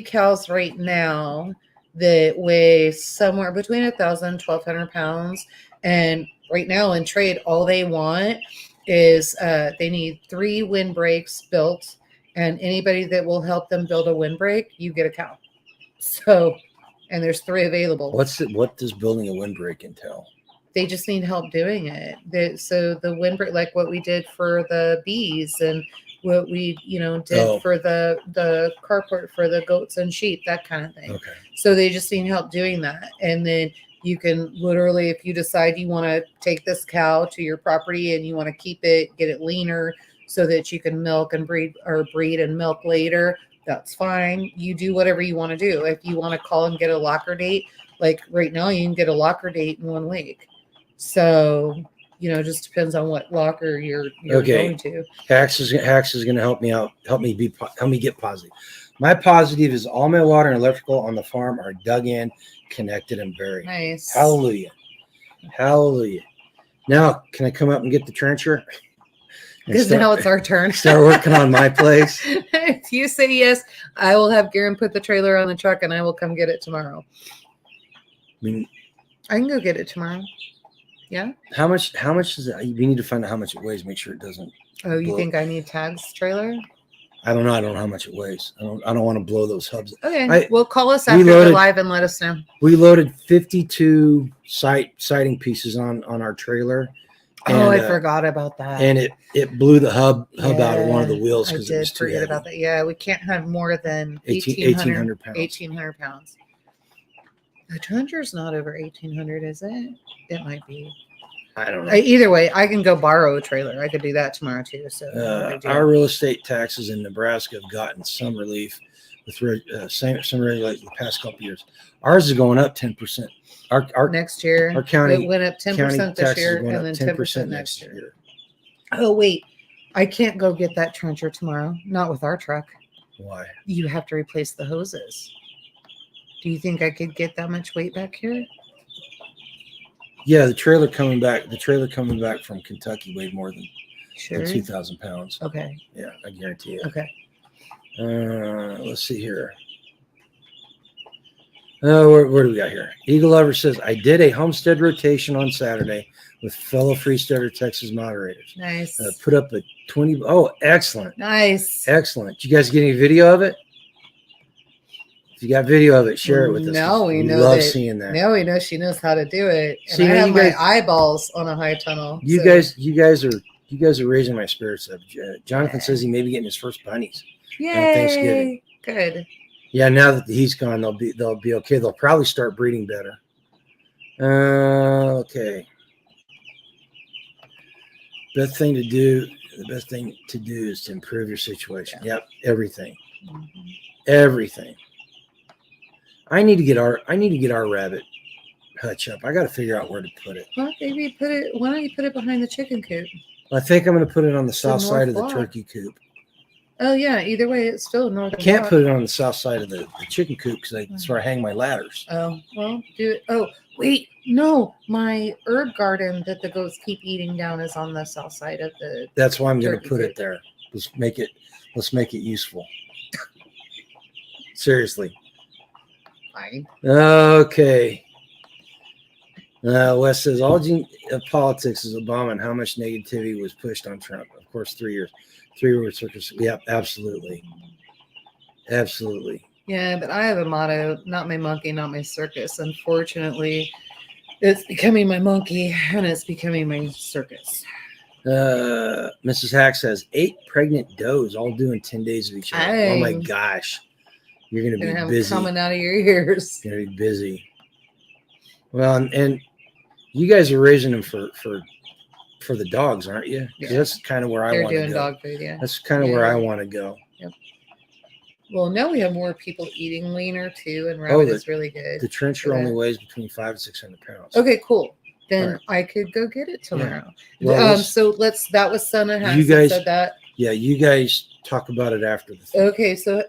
cows right now that weigh somewhere between 1,000 and 1,200 pounds. And right now in trade, all they want is they need 3 windbreaks built. And anybody that will help them build a windbreak, you get a cow. So, and there's 3 available. What does building a windbreak entail? They just need help doing it. So the windbreak, like what we did for the bees and what we, did for the carport for the goats and sheep, that kind of thing. Okay. So they just need help doing that. And then you can literally, if you decide you want to take this cow to your property and you want to keep it, get it leaner, so that you can milk and breed and milk later, that's fine. You do whatever you want to do. If you want to call and get a locker date, like right now, you can get a locker date in 1 week. So, just depends on what locker you're going to. Hax is going to help me out, help me get positive. My positive is all my water and electrical on the farm are dug in, connected, and buried. Nice. Hallelujah. Hallelujah. Now, can I come up and get the trencher? Because now it's our turn. Start working on my place. If you say yes, I will have Garen put the trailer on the truck and I will come get it tomorrow. I can go get it tomorrow. Yeah. How much is it? We need to find out how much it weighs. Make sure it doesn't. Oh, you think I need Tag's trailer? I don't know. I don't know how much it weighs. I don't want to blow those hubs. Okay. Well, call us after the live and let us know. We loaded 52 siding pieces on our trailer. And, I forgot about that. And it blew the hub out of one of the wheels because it was too heavy. About that. Yeah, we can't have more than 1,800 pounds. 1,800 pounds. The trencher's not over 1,800, is it? It might be. I don't know. Either way, I can go borrow a trailer. I could do that tomorrow too. So our real estate taxes in Nebraska have gotten some relief with some relief the past couple of years. Ours is going up 10%. Our next year, our county it went up 10% this year, and then 10% next year. Oh wait, I can't go get that trencher tomorrow. Not with our truck. Why? You have to replace the hoses. Do you think I could get that much weight back here? Yeah, the trailer coming back from Kentucky weighed more than 2,000 pounds. Okay. Yeah, I guarantee it. Okay. Let's see here. Where do we got here? Eagle Lover says, I did a homestead rotation on Saturday with fellow Freesteader Texas moderators. Nice. Put up a 20. Oh, excellent. Nice. Excellent. Did you guys get any video of it? If you got video of it, share it with us. No, we love seeing that. Now we know she knows how to do it. And I have my eyeballs on a high tunnel. You guys are raising my spirits up. Jonathan says he may be getting his first bunnies. Yay. On Thanksgiving. Good. Yeah, now that he's gone, they'll be okay. They'll probably start breeding better. Okay. The best thing to do is to improve your situation. Yep, everything. Mm-hmm. Everything. I need to get our rabbit hutch up. I got to figure out where to put it. Well, maybe why don't you put it behind the chicken coop? I think I'm going to put it on the south side of the turkey coop. Oh yeah, either way, it's still north. I can't put it on the south side of the chicken coop because that's where I hang my ladders. Oh well, do it. Oh wait, no, my herb garden that the goats keep eating down is on the south side of the. That's why I'm going to put it there. Let's make it useful. Seriously. Fine. Okay. Wes says all politics is Obama and how much negativity was pushed on Trump. Of course, 3 years, 3 year circus. Yep, absolutely, absolutely. Yeah, but I have a motto: not my monkey, not my circus. Unfortunately, it's becoming my monkey and it's becoming my circus. Mrs. Hack says 8 pregnant does all doing 10 days of each other. Oh my Dang. gosh, you're gonna Gonna be have busy. coming out of your ears. You're gonna be busy. Well, and you guys are raising them for the dogs, aren't you? Yeah. That's kind of where I They're want to doing go. dog food, yeah. That's kind of where I want to go. Yep. Well, now we have more people eating leaner too, and rabbit is really good. The trencher only weighs between 500 and 600 pounds. Okay, cool. Then I could go get it tomorrow. Yeah. Well, so that was Son of Hacks you guys said that. Yeah, you guys talk about it after the thing. Okay, so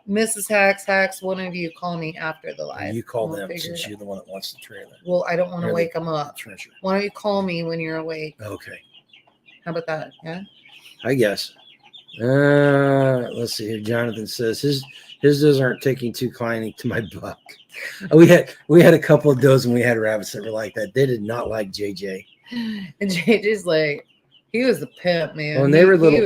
Mrs. Hacks, one of you call me after the live. You call them since you're the one that wants the trailer. Well, I don't want to wake them up. Trencher. Why don't you call me when you're awake? Okay. How about that? Yeah. I guess. Let's see here. Jonathan says his does aren't taking too kindly to my buck. We had a couple of does and we had rabbits that were like that. They did not like JJ. And JJ's like, he was a pimp, man. Well, and they were little.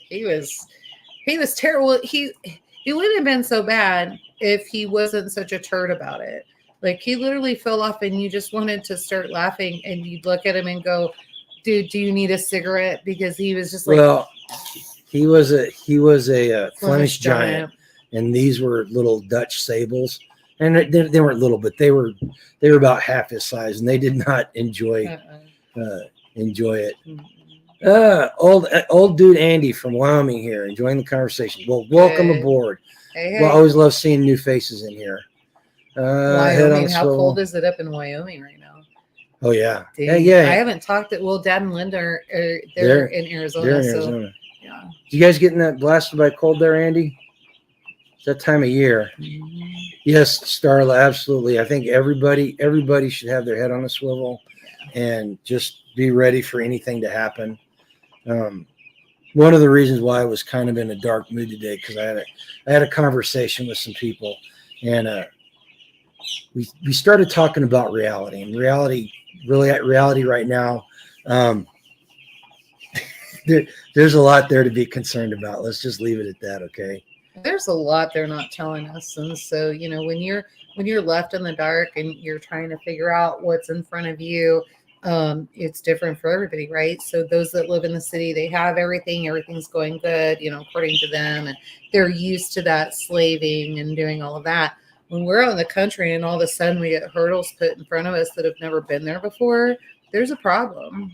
He was terrible. He wouldn't have been so bad if he wasn't such a turd about it. Like he literally fell off, and you just wanted to start laughing, and you'd look at him and go, "Dude, do you need a cigarette?" Because he was just like, well, he was a Flemish giant, and these were little Dutch sables, and they weren't little, but they were about half his size, and they did not enjoy it. Old dude Andy from Wyoming here, enjoying the conversation. Well, welcome aboard. Hey. Well, I always love seeing new faces in here. Wyoming, how cold is it up in Wyoming right now? Oh yeah, Dang. yeah. I haven't talked to Dad and Linda are they're in Arizona. They're in Arizona. Yeah. You guys getting that blasted by cold there, Andy? It's that time of year. Mm-hmm. Yes, Starla, absolutely. I think everybody should have their head on a swivel and just be ready for anything to happen. One of the reasons why I was kind of in a dark mood today, because I had a conversation with some people, and we started talking about reality, and reality right now. There's a lot there to be concerned about. Let's just leave it at that, okay? There's a lot they're not telling us, and so when you're left in the dark and you're trying to figure out what's in front of you. It's different for everybody, right? So those that live in the city, they have everything's going good, according to them, and they're used to that slaving and doing all of that. When we're out in the country and all of a sudden we get hurdles put in front of us that have never been there before, there's a problem.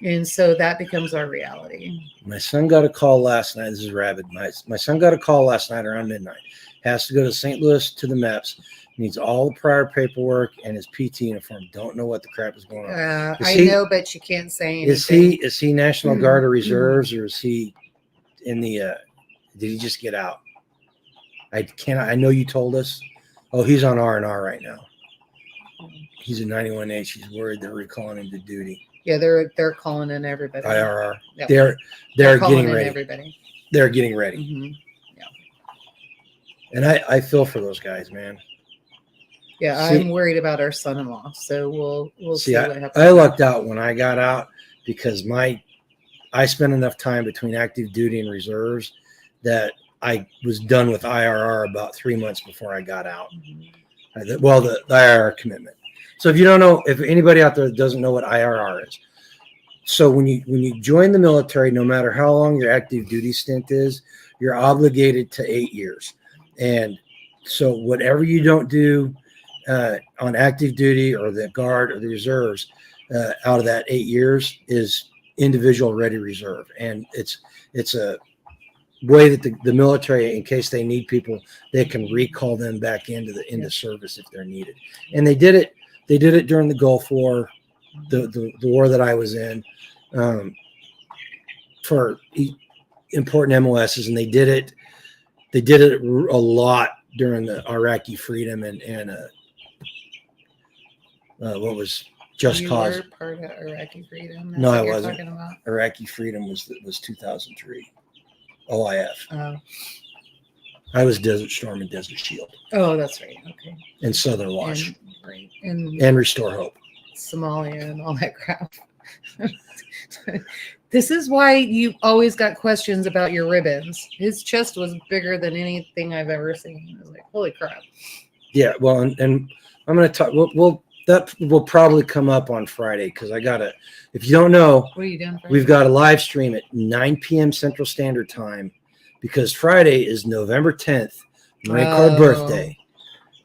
And so that becomes our reality. My son got a call last night. This is Rabbit. My son got a call last night around midnight. Has to go to St. Louis to the MEPS. Needs all the prior paperwork and his PT uniform. Don't know what the crap is going on. I know, but you can't say anything. Is he National Guard or Reserves, or is he in the? Did he just get out? I know you told us. Oh, he's on R&R right now. He's a 91H. He's worried they're recalling him to duty. Yeah, they're calling in everybody. IRR. Yep. They're getting ready. Everybody. They're getting ready. Mm-hmm. Yeah. And I feel for those guys, man. Yeah, I'm worried about our son-in-law, so we'll see what happens. I lucked out when I got out because I spent enough time between active duty and reserves that I was done with IRR about 3 months before I got out. Mm-hmm. Well, the IRR commitment. So if anybody out there doesn't know what IRR is, so when you join the military, no matter how long your active duty stint is, you're obligated to 8 years. And so whatever you don't do on active duty or the Guard or the reserves out of that 8 years is individual ready reserve. And it's a way that the military, in case they need people, they can recall them back into service if they're needed. And they did it during the Gulf War, the war that I was in, for important MOSs, and they did it a lot during the Iraqi freedom and what was Just Cause. You were part of Iraqi freedom. No, I wasn't. Iraqi freedom was 2003. OIF. Oh. I was Desert Storm and Desert Shield. Oh, that's right. Okay. And Southern Watch. And Restore Hope. Somalia and all that crap. This is why you always got questions about your ribbons. His chest was bigger than anything I've ever seen. I was like, holy crap. Yeah, well, and I'm going to talk. That will probably come up on Friday because I got to. If you don't know, What are you doing? We've got a live stream at 9 p.m. Central Standard Time because Friday is November 10th, my car birthday.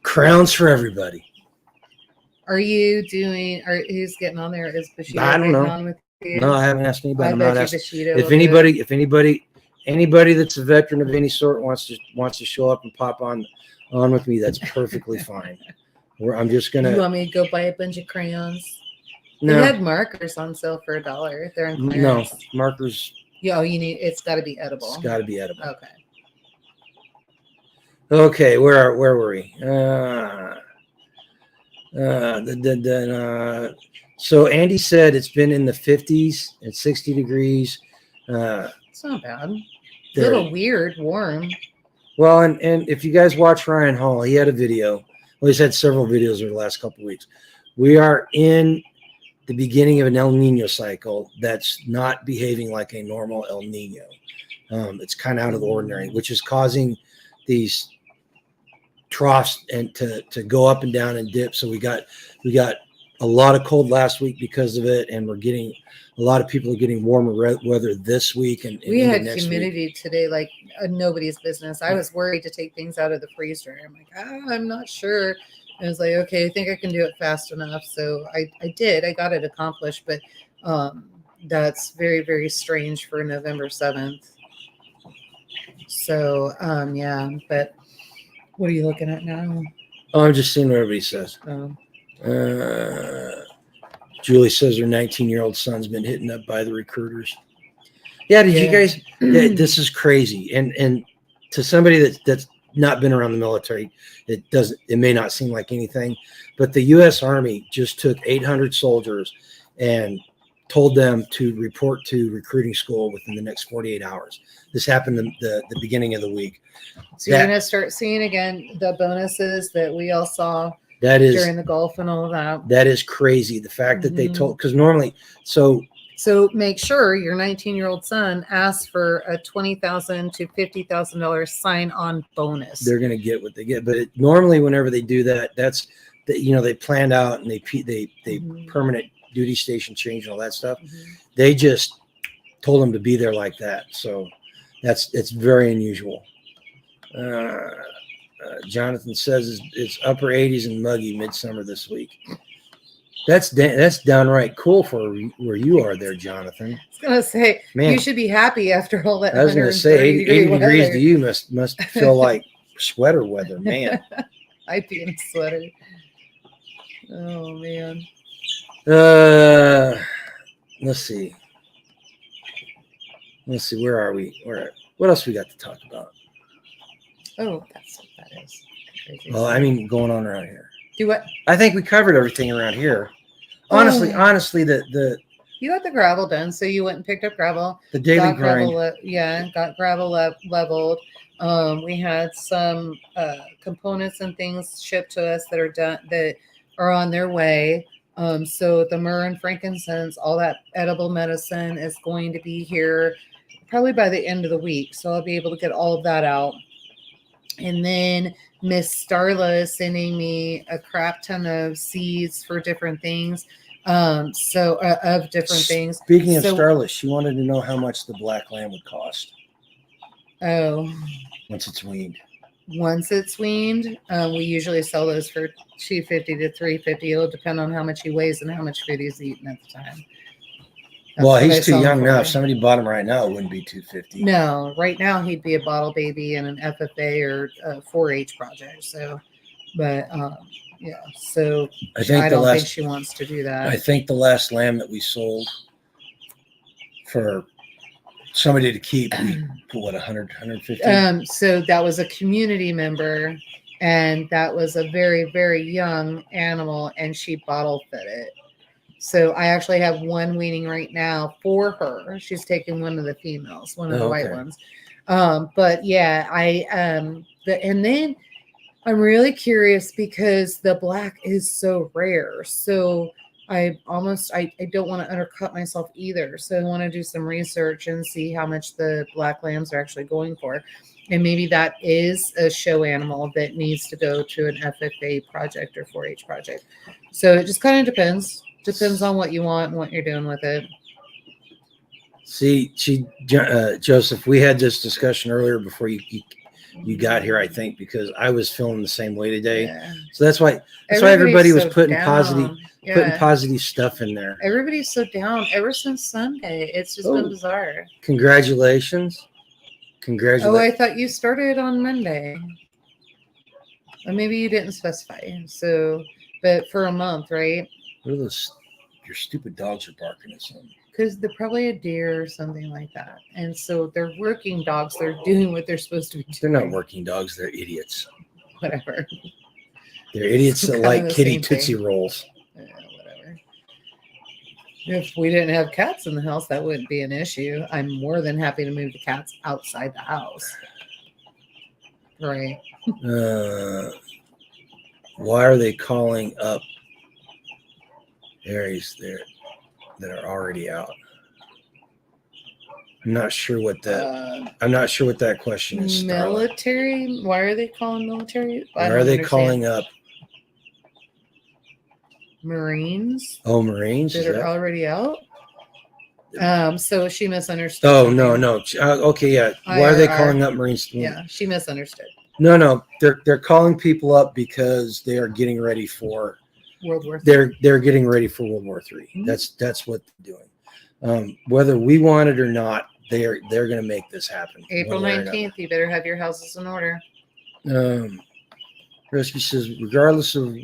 Crowns for everybody. Are you doing? Who's getting on there? Is Bushido I don't getting know. on with you? No, I haven't asked anybody. I I'm bet not you asking. Bushido If will do it. anybody that's a veteran of any sort wants to show up and pop on with me, that's perfectly fine. I'm just You gonna. want me to go buy a bunch of crayons? No, They had markers on sale for $1. They're in clearance. no markers. Yeah, you need. It's got to be edible. It's got to be edible. Okay. Okay, where were we? So Andy said it's been in the 50s and 60 degrees. It's not bad. A little weird, warm. Well, and if you guys watch Ryan Hall, he had a video. Well, he's had several videos over the last couple of weeks. We are in the beginning of an El Nino cycle that's not behaving like a normal El Nino. It's kind of out of the ordinary, which is causing these troughs and to go up and down and dip. So we got a lot of cold last week because of it, and a lot of people are getting warmer weather this week. And we had humidity today like nobody's business. I was worried to take things out of the freezer. I'm like, I'm not sure. I was like, okay, I think I can do it fast enough. So I did. I got it accomplished, but that's very, very strange for November 7th. So yeah, but what are you looking at now? Oh, I'm just seeing what everybody says. Oh. Julie says her 19-year-old son's been hitting up by the recruiters. Yeah, did you guys? This is crazy. And to somebody that's not been around the military, it may not seem like anything, but the U.S. Army just took 800 soldiers and told them to report to recruiting school within the next 48 hours. This happened the beginning of the week. So you're going to start seeing again the bonuses that we all saw during the Gulf and all of that. That is crazy. The fact that they told, because normally, so make sure your 19-year-old son asks for a $20,000 to $50,000 sign-on bonus. They're going to get what they get. But normally, whenever they do that, that's they planned out and they permanent duty station change and all that stuff. They just told them to be there like that. So it's very unusual. Jonathan says it's upper 80s and muggy midsummer this week. That's downright cool for where you are there, Jonathan. I was gonna say, man, you should be happy after all that. I was gonna say 80 degrees to you must feel like sweater weather, man. I'd be in a sweater. Oh man. Let's see. Where are we? What else we got to talk about? Oh, that's what that is. Well, I mean, going on around here. Do what? I think we covered everything around here. Honestly, the you got the gravel done, so you went and picked up gravel. The daily grind. Got gravel leveled. We had some components and things shipped to us that are done that are on their way. So the myrrh and frankincense, all that edible medicine is going to be here probably by the end of the week. So I'll be able to get all of that out. And then Miss Starla is sending me a crap ton of seeds for different things. Of different things. Speaking of Starla, she wanted to know how much the black lamb would cost. Oh. Once it's weaned. Once it's weaned, we usually sell those for $250 to $350. It'll depend on how much he weighs and how much food he's eating at the time. Well, he's too young now. If somebody bought him right now, it wouldn't be $250. No, right now he'd be a bottle baby in an FFA or a 4-H project. So, but yeah. So I don't think she wants to do that. I think the last lamb that we sold for somebody to keep, we put what, 100, 150? So that was a community member, and that was a very, very young animal, and she bottle fed it. So I actually have one weaning right now for her. She's taking one of the females, one of the white ones. But yeah, and then I'm really curious because the black is so rare. So I don't want to undercut myself either. So I want to do some research and see how much the black lambs are actually going for. And maybe that is a show animal that needs to go to an FFA project or 4-H project. So it just kind of depends. Depends on what you want and what you're doing with it. See, Joseph, we had this discussion earlier before you got here, I think, because I was feeling the same way today. Yeah. So that's why everybody was putting positive stuff in there. Everybody's so down ever since Sunday. It's just been bizarre. Congratulations. Oh, I thought you started on Monday. Or maybe you didn't specify. So, but for a month, right? What are those? Your stupid dogs are barking at something. Because they're probably a deer or something like that. And so they're working dogs. They're doing what they're supposed to be doing. They're not working dogs. They're idiots. Whatever. They're idiots that like kitty Tootsie Rolls. Whatever. If we didn't have cats in the house, that wouldn't be an issue. I'm more than happy to move the cats outside the house. Right. Why are they calling up areas there that are already out? I'm not sure what that question is. Military? Starla. Why are they calling military? Why are they calling up Marines? Oh, Marines that are already out. So she misunderstood. Oh, no. Okay, yeah. Why are they calling up Marines? Yeah, she misunderstood. No. They're calling people up because they are getting ready for World War III. They're getting ready for World War III. Mm-hmm. That's what they're doing. Whether we want it or not, they're going to make this happen. April 19th. You better have your houses in order. Rescue says, regardless of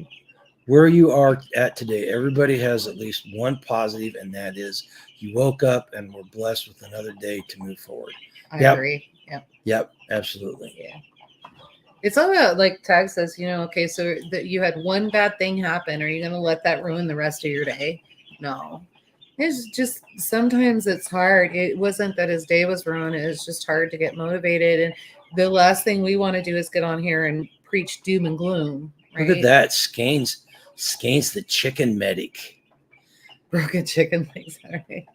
where you are at today, everybody has at least one positive, and that is you woke up and were blessed with another day to move forward. I agree. Yep, absolutely. Yeah. It's all about, like Tag says, okay, so that you had one bad thing happen. Are you going to let that ruin the rest of your day? No. It's just, sometimes it's hard. It wasn't that his day was ruined. It was just hard to get motivated. And the last thing we want to do is get on here and preach doom and gloom. Right? Look at that. Skane's the chicken medic. Broken chicken legs. All right.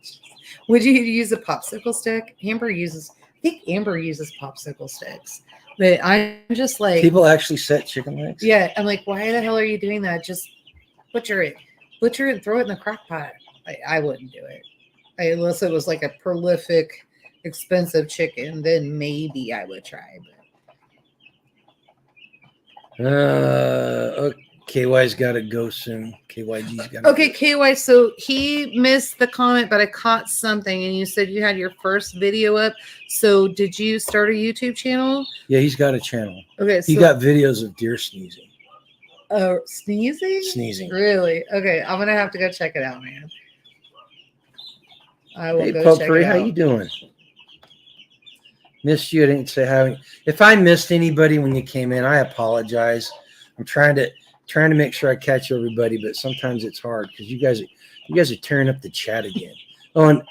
Would you use a popsicle stick? I think Amber uses popsicle sticks. But I'm just like, people actually set chicken legs. Yeah, I'm like, why the hell are you doing that? Just butcher it, and throw it in the crock pot. I wouldn't do it unless it was like a prolific, expensive chicken. Then maybe I would try. But KY's got to go soon. KYG's got to Okay, KY, so he missed the comment, but I caught something, and you said you had your first video up. So did you start a YouTube channel? Yeah, he's got a channel. Okay, he got videos of deer sneezing. Sneezing? Sneezing. Really? Okay, I'm going to have to go check it out, man. I will go check Potpourri, it out. how you doing? Missed you. I didn't say having. If I missed anybody when you came in, I apologize. I'm trying to make sure I catch everybody, but sometimes it's hard because you guys are tearing up the chat again. Oh, and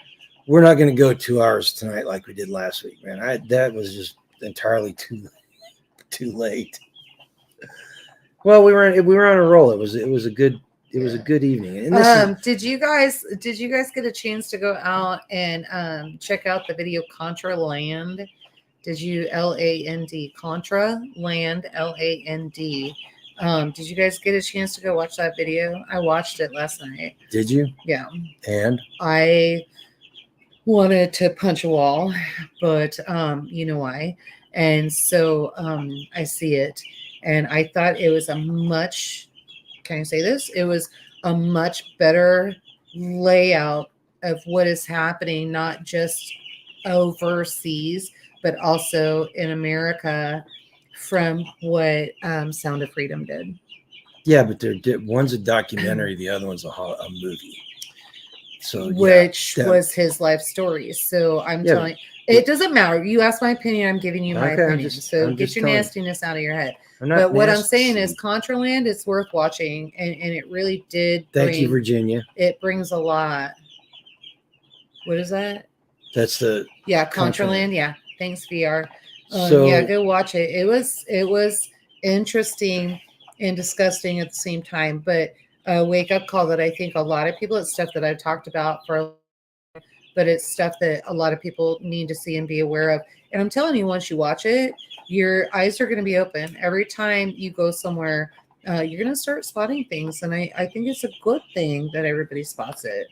we're not going to go 2 hours tonight like we did last week, man. That was just entirely too late. Well, we were on a roll. It was a good evening. And did you guys get a chance to go out and check out the video Contra Land? Did you LAND Contra Land LAND? Did you guys get a chance to go watch that video? I watched it last night. Did you? Yeah. And I wanted to punch a wall, but you know why? And so I see it, and I thought it was can I say this? It was a much better layout of what is happening, not just overseas, but also in America from what Sound of Freedom did. Yeah, but one's a documentary, the other one's a movie. So which was his life story. So I'm telling you, it doesn't matter. You asked my opinion, I'm giving you my opinion. So get your nastiness out of your head. But what I'm saying is Contraland is worth watching, and it really did. Thank you, Virginia. It brings a lot. What is that? That's the Contraland. Yeah. Thanks, VR. Go watch it. It was interesting and disgusting at the same time, but a wake up call that I think a lot of people, it's stuff that I've talked about but it's stuff that a lot of people need to see and be aware of. And I'm telling you, once you watch it, your eyes are going to be open. Every time you go somewhere, you're going to start spotting things. And I think it's a good thing that everybody spots it.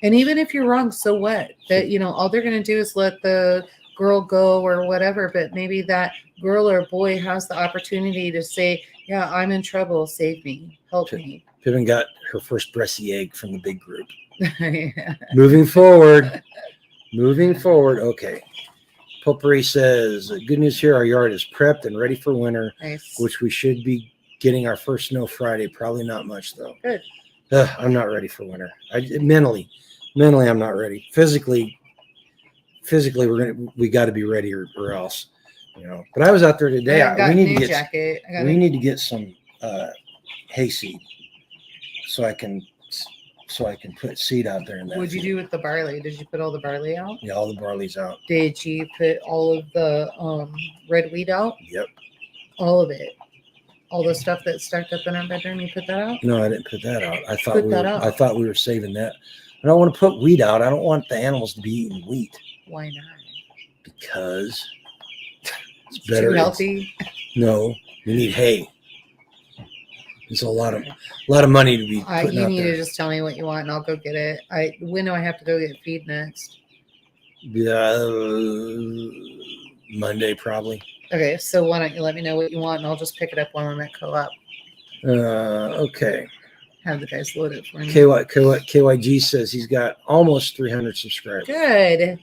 And even if you're wrong, so what? That, all they're going to do is let the girl go or whatever. But maybe that girl or boy has the opportunity to say, yeah, I'm in trouble. Save me. Help me. Pippin got her first breasty egg from the big group. Yeah. Moving forward. Okay. Potpourri says, good news here. Our yard is prepped and ready for winter, nice. Which we should be getting our first snow Friday. Probably not much, though. Good. I'm not ready for winter. Mentally, I'm not ready. Physically, we got to be ready or else, But I was out there today. We need to get some hayseed so I can put seed out there. What'd you do with the barley? Did you put all the barley out? Yeah, all the barley's out. Did you put all of the red wheat out? Yep. All of it. All the stuff that's stacked up in our bedroom, you put that out? No, I didn't put that out. I thought we were saving that. I don't want to put wheat out. I don't want the animals to be eating wheat. Why not? Because it's better. Too healthy? No, we need hay. It's a lot of money to be putting out there. You need to just tell me what you want and I'll go get it. When do I have to go get feed next? Monday probably. Okay, so why don't you let me know what you want and I'll just pick it up when I'm at co-op. Okay. Have the guys load it for me. KYG says he's got almost 300 subscribers. Good.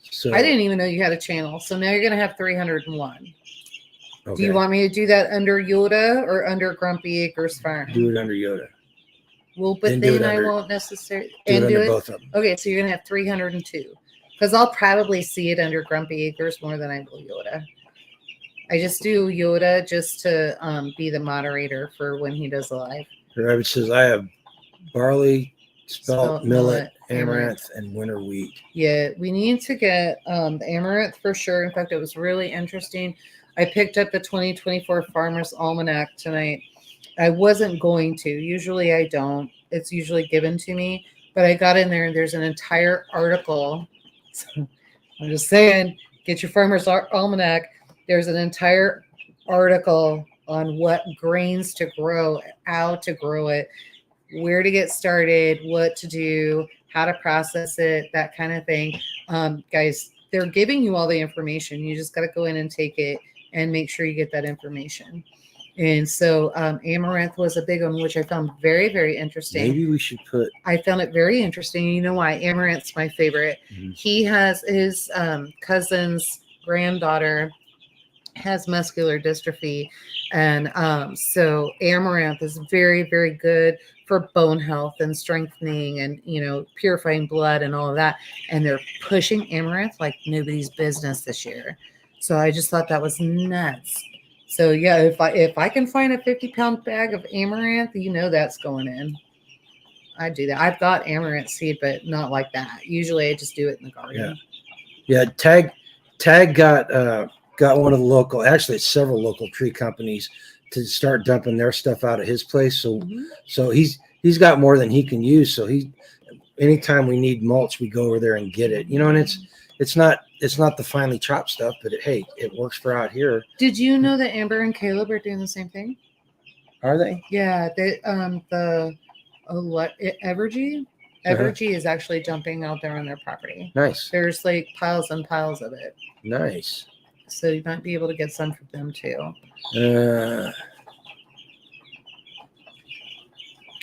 So I didn't even know you had a channel. So now you're going to have 301. Okay. Do you want me to do that under Yoda or under Grumpy Acres Farm? Do it under Yoda. Well, but then I won't necessarily do it. Both of them. Okay, so you're going to have 302. Because I'll probably see it under Grumpy Acres more than I will Yoda. I just do Yoda just to be the moderator for when he does live. Rabbit says, I have barley, spelt millet, amaranth, and winter wheat. Yeah, we need to get the amaranth for sure. In fact, it was really interesting. I picked up the 2024 Farmer's Almanac tonight. I wasn't going to. Usually I don't. It's usually given to me. But I got in there and there's an entire article. So I'm just saying, get your Farmer's Almanac. There's an entire article on what grains to grow, how to grow it, where to get started, what to do, how to process it, that kind of thing. Guys, they're giving you all the information. You just got to go in and take it and make sure you get that information. And so amaranth was a big one, which I found very, very interesting. Maybe we should I found it very interesting. You know why? Amaranth's my favorite. Mm-hmm. He has his cousin's granddaughter has muscular dystrophy. And so amaranth is very, very good for bone health and strengthening and, purifying blood and all of that. And they're pushing amaranth like nobody's business this year. So I just thought that was nuts. So yeah, if I can find a 50-pound bag of amaranth, that's going in. I do that. I've got amaranth seed, but not like that. Usually I just do it in the garden. Yeah. Tag got one of the local, actually it's several local tree companies to start dumping their stuff out of his place. So so he's got more than he can use. So anytime we need mulch, we go over there and get it. And it's not the finely chopped stuff, but it works for out here. Did you know that Amber and Caleb are doing the same thing? Are they? Yeah, Evergy is actually dumping out there on their property. Nice. There's like piles and piles of it. Nice. So you might be able to get some from them too.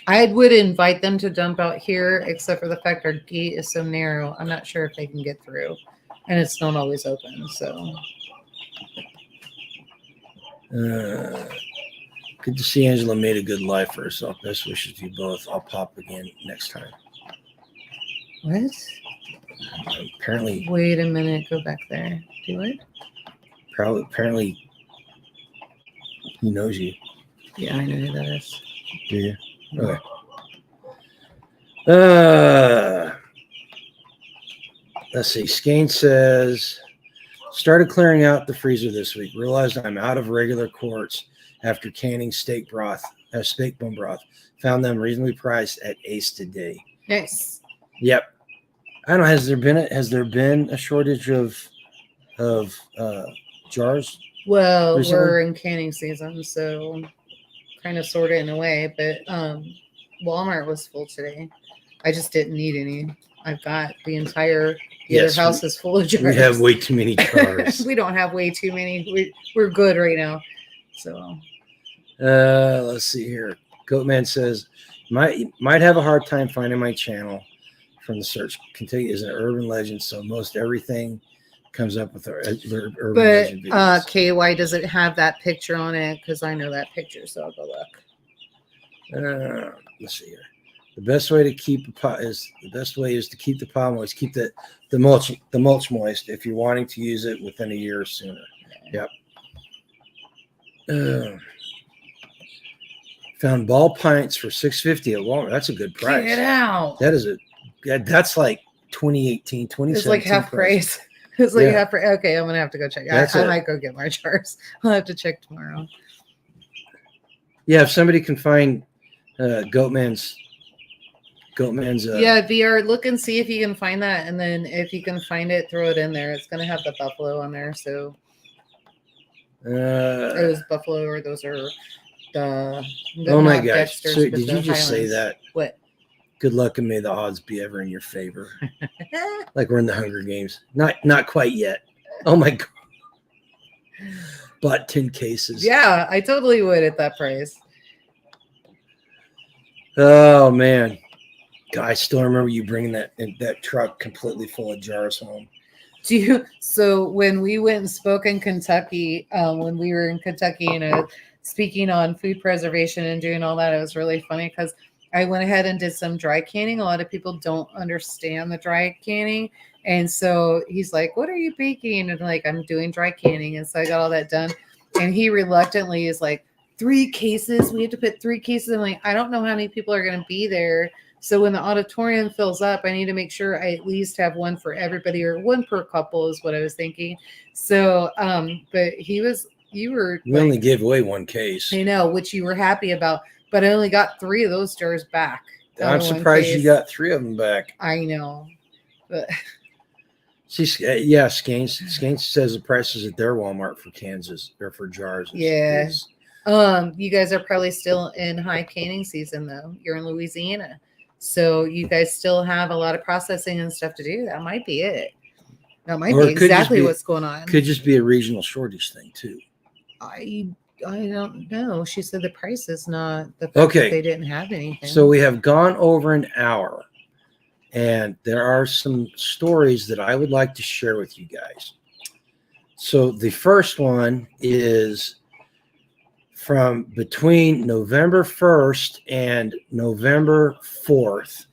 I would invite them to dump out here, except for the fact our gate is so narrow. I'm not sure if they can get through, and it's not always open. So, good to see Angela made a good life for herself. Best wishes to you both. I'll pop again next time. What? Apparently. Wait a minute. Go back there. Do it. Apparently, he knows you. Yeah, I know who that is. Do you? Okay. Let's see. Skane says, started clearing out the freezer this week. Realized I'm out of regular quartz after canning steak broth steak bone broth. Found them reasonably priced at Ace today. Nice. Yep. I don't know. Has there been a shortage of jars? Well, recently? we're in canning season, so kind of sort of in a way, but Walmart was full today. I just didn't need any. I've got the other house is full of jars. We have way too many jars. We don't have way too many. We're good right now. So let's see here. Goatman says might have a hard time finding my channel from the search. Kentucky is an urban legend, so most everything comes up with urban legend videos. KY doesn't have that picture on it because I know that picture, so I'll go look. Let's see here. The best way to keep the pot is to keep the pot moist. Keep the mulch moist if you're wanting to use it within a year or sooner. Yep. Found ball pints for $6.50 at Walmart. That's a good price. Get out. That's like 2018, 2017. It's like half price. It's like half price. Okay, I'm gonna have to go check. I might go get my jars. I'll have to check tomorrow. Yeah, if somebody can find Goatman's VR, look and see if you can find that, and then if you can find it, throw it in there. It's gonna have the buffalo on there, so those buffalo, or those are the oh my gosh. Dexters, So did you just say that? What? Good luck and may the odds be ever in your favor. Like we're in the Hunger Games. Not quite yet. Oh my god. Bought 10 cases. Yeah, I totally would at that price. Oh man. God, I still remember you bringing that truck completely full of jars home. So when we went and spoke in Kentucky, when we were in Kentucky and speaking on food preservation and doing all that, it was really funny because I went ahead and did some dry canning. A lot of people don't understand the dry canning. And so he's like, what are you baking? And like, I'm doing dry canning. And so I got all that done. And he reluctantly is like, 3 cases. We have to put 3 cases. I'm like, I don't know how many people are going to be there. So when the auditorium fills up, I need to make sure I at least have one for everybody, or one per couple is what I was thinking. So, but you only gave away 1 case. I know, which you were happy about, but I only got 3 of those jars back. I'm surprised you got 3 of them back. I know, but Skanes says the prices at their Walmart for Kansas or for jars. You guys are probably still in high canning season though. You're in Louisiana, so you guys still have a lot of processing and stuff to do. That might be it. That might be exactly what's going on. Could just be a regional shortage thing too. I don't know. She said the price is not the fact that they didn't have anything. So we have gone over an hour, and there are some stories that I would like to share with you guys. So the first one is from between November 1st and November 4th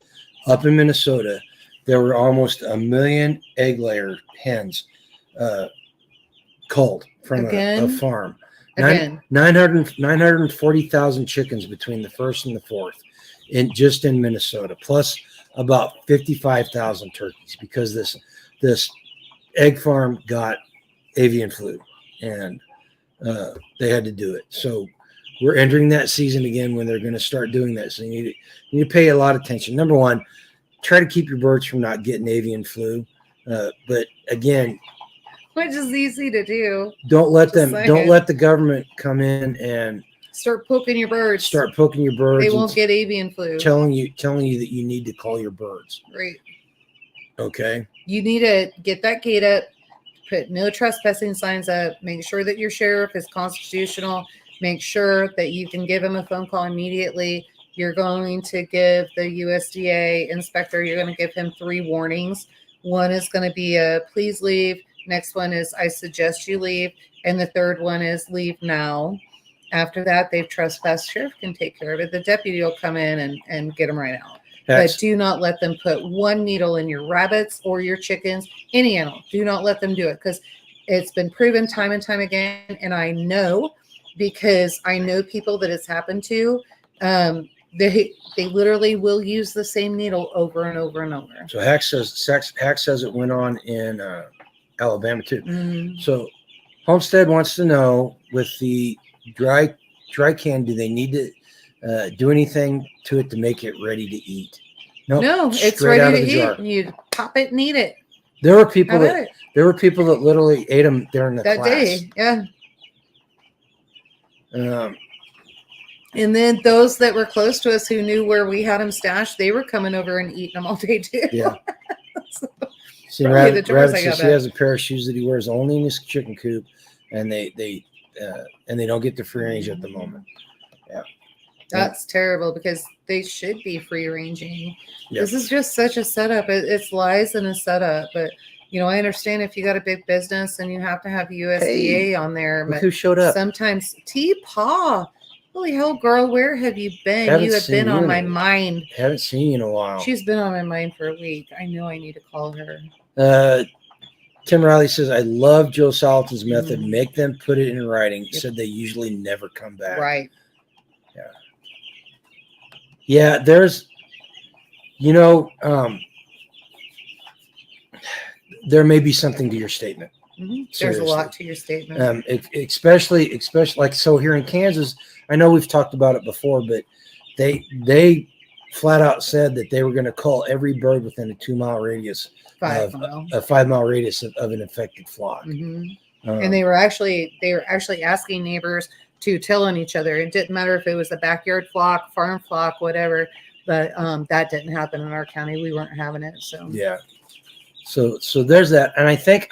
up in Minnesota. There were almost 1 million egg layer hens culled from a farm. 940,000 chickens between the 1st and the 4th just in Minnesota, plus about 55,000 turkeys, because this egg farm got avian flu and they had to do it. So we're entering that season again when they're going to start doing that. So you need to pay a lot of attention. Number one, try to keep your birds from not getting avian flu. But again, which is easy to do. Don't let the government come in and start poking your birds. They won't get avian flu. Telling you that you need to call your birds. Right. Okay. You need to get that gate up, put no trespassing signs up, make sure that your sheriff is constitutional, make sure that you can give him a phone call immediately. You're going to give the USDA inspector, you're going to give him 3 warnings. One is going to be a please leave. Next one is I suggest you leave. And the third one is leave now. After that, they've trespassed. Sheriff can take care of it. The deputy will come in and get them right out. But do not let them put 1 needle in your rabbits or your chickens, any animal. Do not let them do it, because it's been proven time and time again. And I know, because I know people that it's happened to. They literally will use the same needle over and over and over. So Hack says it went on in Alabama too. Mm-hmm. So Homestead wants to know, with the dry can, do they need to do anything to it to make it ready to eat. Nope, No, it's straight out ready of to the eat. jar. You pop it and eat it. There were people Have at that it. there were people that literally ate them during the That class. day. Yeah. Um, And then those that were close to us who knew where we had them stashed, they were coming over and eating them all day too. yeah. So, See, probably the Rabbit jars I says got he back. has a pair of shoes that he wears only in his chicken coop, and they don't get the free range at the moment. Yeah. That's terrible because they should be free ranging. Yep. This is just such a setup. It's lies and a setup. But I understand if you got a big business and you have to have USDA on there. Look But who showed up. sometimes T-Paw. Holy hell, girl, where have you been? Haven't You have seen been you on in my a week. mind. Haven't seen you in a while. She's been on my mind for a week. I know I need to call her. Tim Riley says, I love Joe Salatin's method. Mhm. Make them put it in writing. Yep. Said they usually never come back. Right. Yeah, there's, there may be something to your statement. Mm-hmm. There's a lot to your statement. Especially like, so here in Kansas, I know we've talked about it before, but they flat out said that they were going to call every bird within a 2-mile radius, 5 mile. a 5-mile radius of an infected flock. Mm-hmm. And they were actually asking neighbors to tell on each other. It didn't matter if it was a backyard flock, farm flock, whatever. But that didn't happen in our county. We weren't having it. So yeah. So there's that. And I think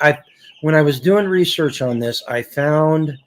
when I was doing research on this, I found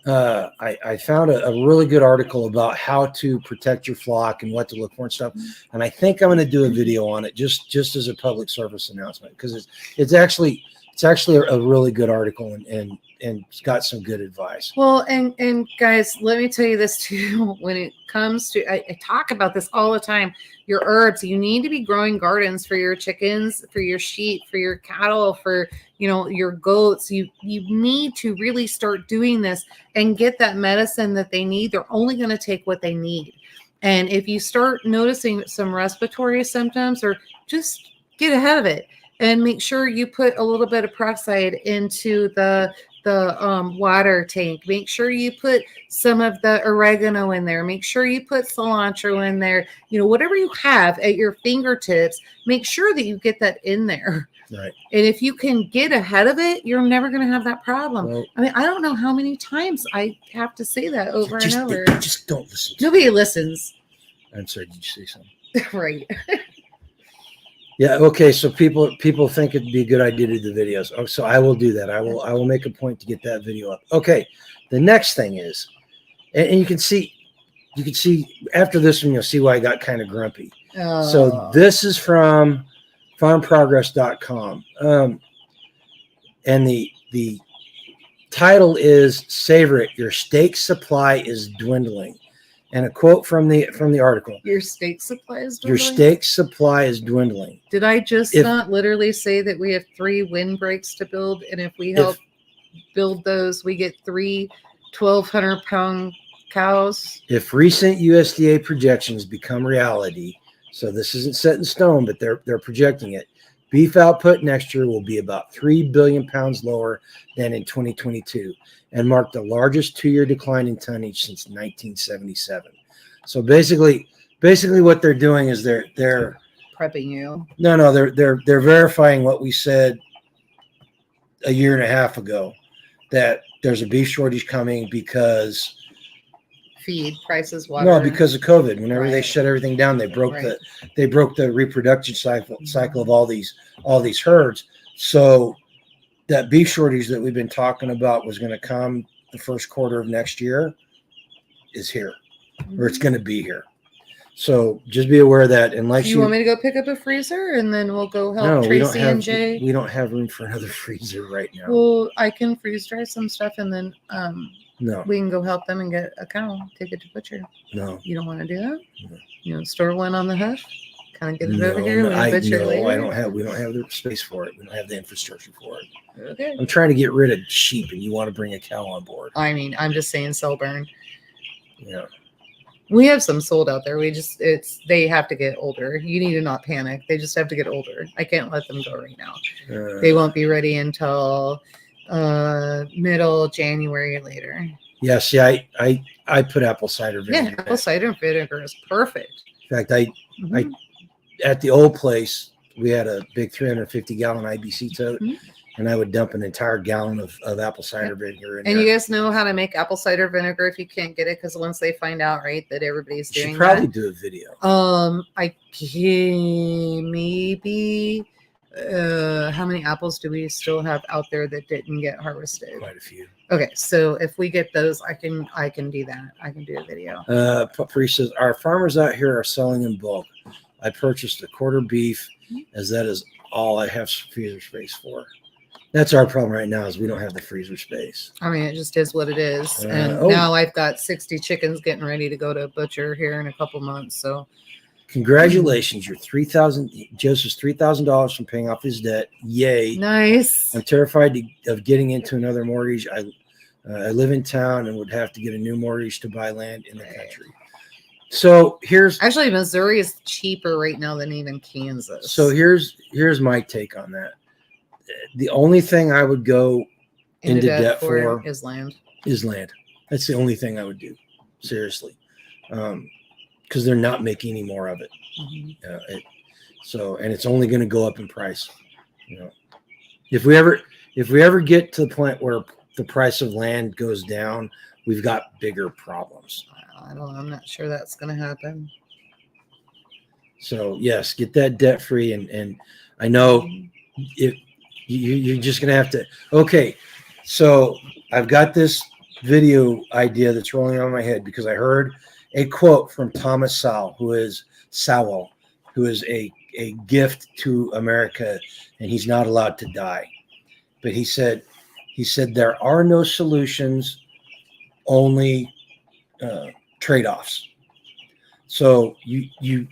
I found a really good article about how to protect your flock and what to look for and stuff. And I think I'm going to do a video on it just as a public service announcement, because it's actually a really good article and it's got some good advice. Well, and guys, let me tell you this too. When it comes to, I talk about this all the time. Your herbs, you need to be growing gardens for your chickens, for your sheep, for your cattle, for your goats. You need to really start doing this and get that medicine that they need. They're only going to take what they need. And if you start noticing some respiratory symptoms, or just get ahead of it and make sure you put a little bit of peroxide into the water tank. Make sure you put some of the oregano in there. Make sure you put cilantro in there. Whatever you have at your fingertips, make sure that you get that in there. Right. And if you can get ahead of it, you're never going to have that problem. Well, I mean, I don't know how many times I have to say that over and over. Just don't listen. Nobody listens. I'm sorry. Did you say something? Right. Yeah. Okay. So people think it'd be a good idea to do the videos. Oh, so I will do that. I will make a point to get that video up. Okay. The next thing is, and you can see after this one, you'll see why I got kind of grumpy. So this is from farmprogress.com. And the title is "Savor It. Your steak supply is dwindling." And a quote from the article. Your steak supply is dwindling? Your steak supply is dwindling. Did I just not literally say that we have 3 windbreaks to build? And if we help build those, we get 3 1,200-pound cows? If recent USDA projections become reality, so this isn't set in stone, but they're projecting it, beef output next year will be about 3 billion pounds lower than in 2022 and mark the largest 2-year decline in tonnage since 1977. So basically what they're doing is they're prepping you. No, they're verifying what we said a year and a half ago, that there's a beef shortage coming because feed prices, water. No, because of COVID. Whenever Right. they shut everything down, they broke the reproduction cycle of all these herds. So that beef shortage that we've been talking about was going to come the first quarter of next year is here, or it's going to be here. So just be aware of that. And like you want me to go pick up a freezer and then we'll go help Tracy and Jay? We don't have room for another freezer right now. Well, I can freeze dry some stuff and then no, we can go help them and get a cow, take it to butcher. No, you don't want to do that. No. Store one on the hoof. Kind of get it over here. I don't have. We don't have the space for it. We don't have the infrastructure for it. Okay. I'm trying to get rid of sheep, and you want to bring a cow on board. I mean, I'm just saying, sell burn. Yeah. We have some sold out there. They have to get older. You need to not panic. They just have to get older. I can't let them go right now. They won't be ready until middle January or later. Yeah, see, I put apple cider vinegar. Yeah, apple cider vinegar is perfect. In fact, I at the old place we had a big 350-gallon IBC tote, and I would dump an entire gallon of apple cider vinegar in there. And you guys know how to make apple cider vinegar if you can't get it, because once they find out, right, that everybody's doing should probably that. do a video. I can maybe. How many apples do we still have out there that didn't get harvested? Quite a few. Okay, so if we get those, I can do that. I can do a video. Papri says our farmers out here are selling in bulk. I purchased a quarter beef, as that is all I have freezer space for. That's our problem right now, is we don't have the freezer space. I mean, it just is what it is. And now I've got 60 chickens getting ready to go to a butcher here in a couple months. So congratulations, you're Joseph's $3,000 from paying off his debt. Yay! Nice. I'm terrified of getting into another mortgage. I live in town and would have to get a new mortgage to buy land in the country. So here's actually Missouri is cheaper right now than even Kansas. So here's my take on that. The only thing I would go into debt for is land. That's the only thing I would do. Seriously. Because they're not making any more of it. And it's only going to go up in price. You know, if we ever get to the point where the price of land goes down, we've got bigger problems. I'm not sure that's going to happen. So yes, get that debt free, and I know if you're just going to have to. Okay, so I've got this video idea that's rolling on my head because I heard a quote from Thomas Sowell, who is a gift to America, and he's not allowed to die. But he said there are no solutions, only trade-offs. So you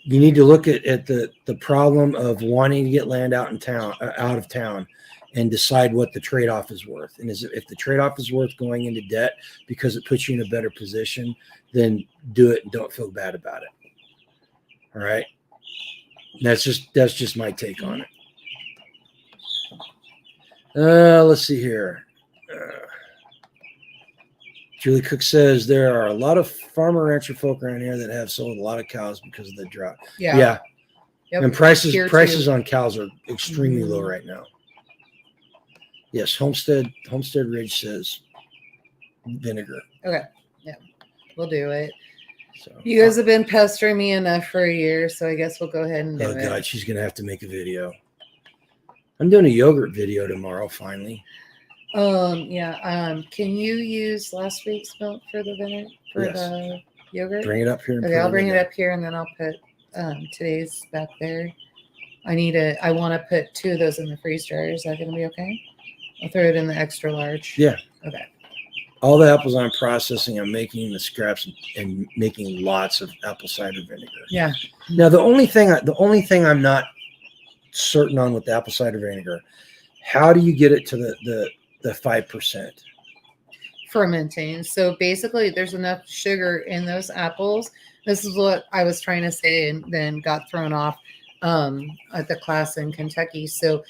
need to look at the problem of wanting to get land out of town, and decide what the trade-off is worth. And if the trade-off is worth going into debt because it puts you in a better position, then do it and don't feel bad about it. All right. That's just my take on it. Let's see here. Julie Cook says there are a lot of farmer rancher folk around here that have sold a lot of cows because of the drought. Yeah. Yep. And prices on cows are extremely low right now. Yes, Homestead Ridge says vinegar. Okay. Yeah. We'll do it. So you guys have been pestering me enough for a year, so I guess we'll go ahead and do it. Oh God, she's gonna have to make a video. I'm doing a yogurt video tomorrow, finally. Yeah. Can you use last week's milk for the vinegar the yogurt? Bring it up here. Okay, I'll bring it up here, and then I'll put today's back there. I want to put 2 of those in the freeze dryer. Is that going to be okay? I'll throw it in the extra large. Yeah. Okay. All the apples I'm processing, I'm making the scraps and making lots of apple cider vinegar. Yeah. Now the only thing I'm not certain on with the apple cider vinegar, how do you get it to the 5%? Fermenting. So basically, there's enough sugar in those apples. This is what I was trying to say, and then got thrown off at the class in Kentucky. So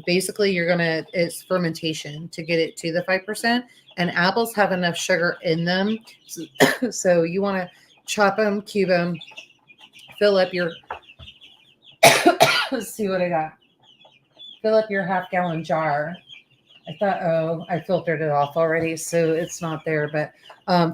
basically, it's fermentation to get it to the 5%. And apples have enough sugar in them, so you want to chop them, cube them, fill up your. Let's see what I got. Fill up your half-gallon jar. I filtered it off already, so it's not there. But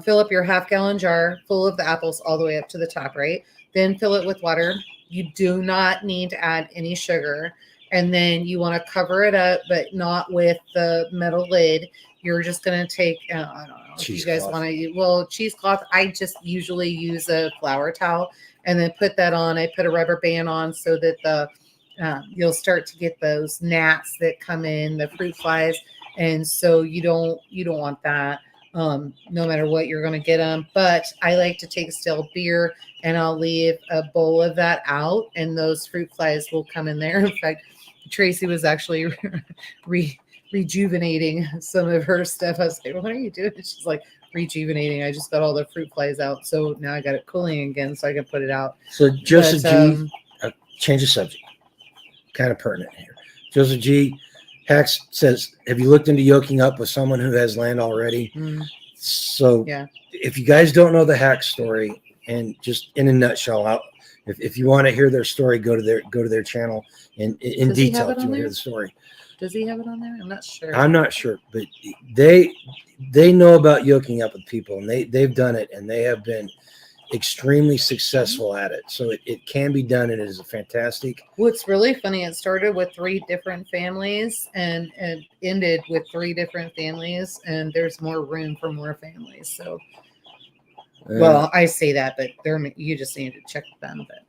fill up your half-gallon jar full of the apples all the way up to the top, right? Then fill it with water. You do not need to add any sugar. And then you want to cover it up, but not with the metal lid. You're just going to take, I don't know if you guys want to use, cheesecloth. I just usually use a flour towel and then put that on. I put a rubber band on so that you'll start to get those gnats that come in, the fruit flies. And so you don't want that, no matter what you're going to get them. But I like to take stale beer and I'll leave a bowl of that out, and those fruit flies will come in there. In fact, Tracy was actually rejuvenating some of her stuff. I was like, what are you doing? She's like, rejuvenating. I just got all the fruit flies out. So now I got it cooling again so I can put it out. So Joseph G, change the subject. Kind of pertinent here. Joseph G, Hacks says, have you looked into yoking up with someone who has land already? So Yeah. if you guys don't know the Hack story, and just in a nutshell, if you want to hear their story, go to their channel in Does he have detail it if you on want to hear there? the story. Does he have it on there? I'm not sure. I'm not sure, but they know about yoking up with people, and they've done it, and they have been extremely successful at it. So it can be done, and it is a fantastic. What's really funny, it started with 3 different families and it ended with 3 different families, and there's more room for more families. So, well, I say that, but you just need to check them. But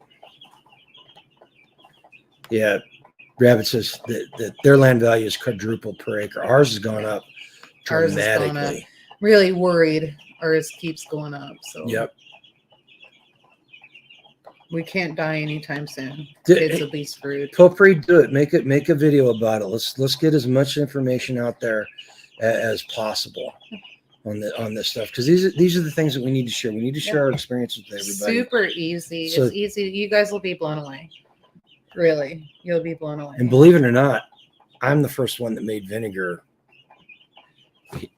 yeah, Rabbit says that their land value is quadrupled per acre. Ours has gone up ours is dramatically. going up. Really worried. Ours keeps going up. So Yep. We can't die anytime soon. Kids will be screwed. Feel free to do it. Make a video about it. Let's get as much information out there as possible on this stuff, because these are the things that we need to share. We need to share our experiences with everybody. Super easy. So, it's easy. You guys will be blown away. Really, you'll be blown away. And believe it or not, I'm the first one that made vinegar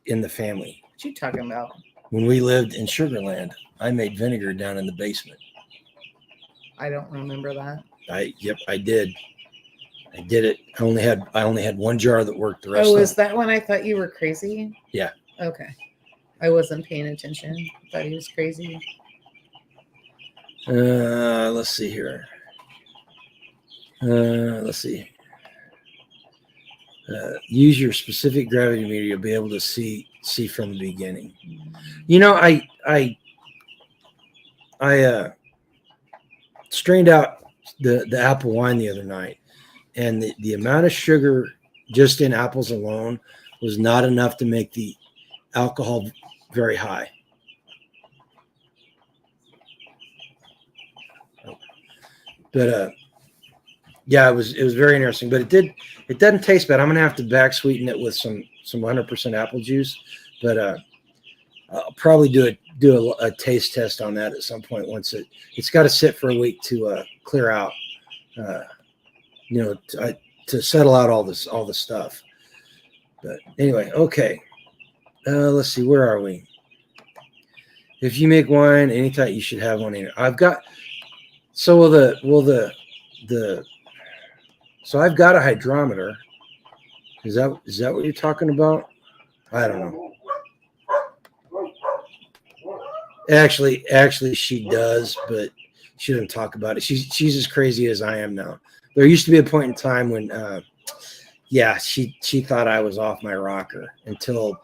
in the family. What you talking about? When we lived in Sugarland, I made vinegar down in the basement. I don't remember that. I did. I did it. I only had one jar that worked. The rest. Oh, is that when I thought you were crazy? Yeah. Okay. I wasn't paying attention. I thought he was crazy. Let's see here. Let's see. Use your specific gravity meter. You'll be able to see from the beginning. You know, I strained out the apple wine the other night, and the amount of sugar just in apples alone was not enough to make the alcohol very high. But yeah, it was very interesting. But it doesn't taste bad. I'm gonna have to back sweeten it with some 100% apple juice, but I'll probably do a taste test on that at some point once it's got to sit for a week to clear out, to settle out all the stuff. But anyway, okay. Let's see, where are we? If you make wine anytime, you should have one in it. I've got so I've got a hydrometer. Is that what you're talking about? I don't know. Actually, she does, but she doesn't talk about it. She's as crazy as I am now. There used to be a point in time when, she thought I was off my rocker until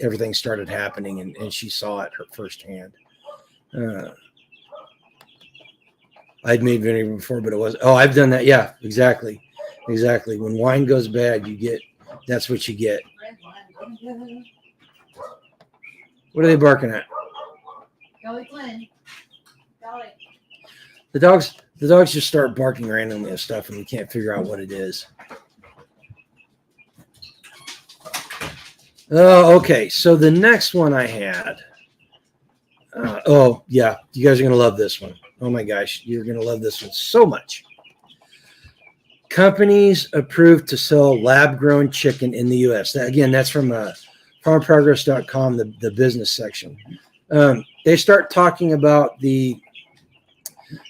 everything started happening, and she saw it firsthand. I'd made vinegar before, but it was. Oh, I've done that. Yeah, exactly. When wine goes bad, that's what you get. What are they barking at? Golly Glenn. Golly. The dogs just start barking randomly at stuff, and we can't figure out what it is. Oh, okay. So the next one I had. You guys are gonna love this one. Oh my gosh, you're gonna love this one so much. Companies approved to sell lab-grown chicken in the U.S. That's from farmprogress.com, the business section. They start talking about the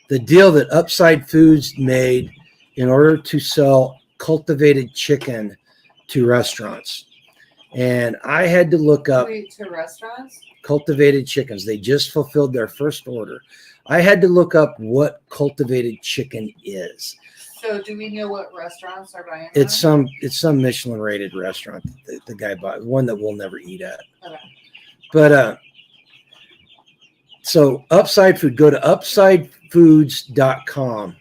deal that Upside Foods made in order to sell cultivated chicken to restaurants. And I had to look up to restaurants? Cultivated chickens. They just fulfilled their first order. I had to look up what cultivated chicken is. So do we know what restaurants are buying? It's some Michelin rated restaurant that the guy bought, one that we'll never eat at. Okay. But so Upside Food, go to upsidefoods.com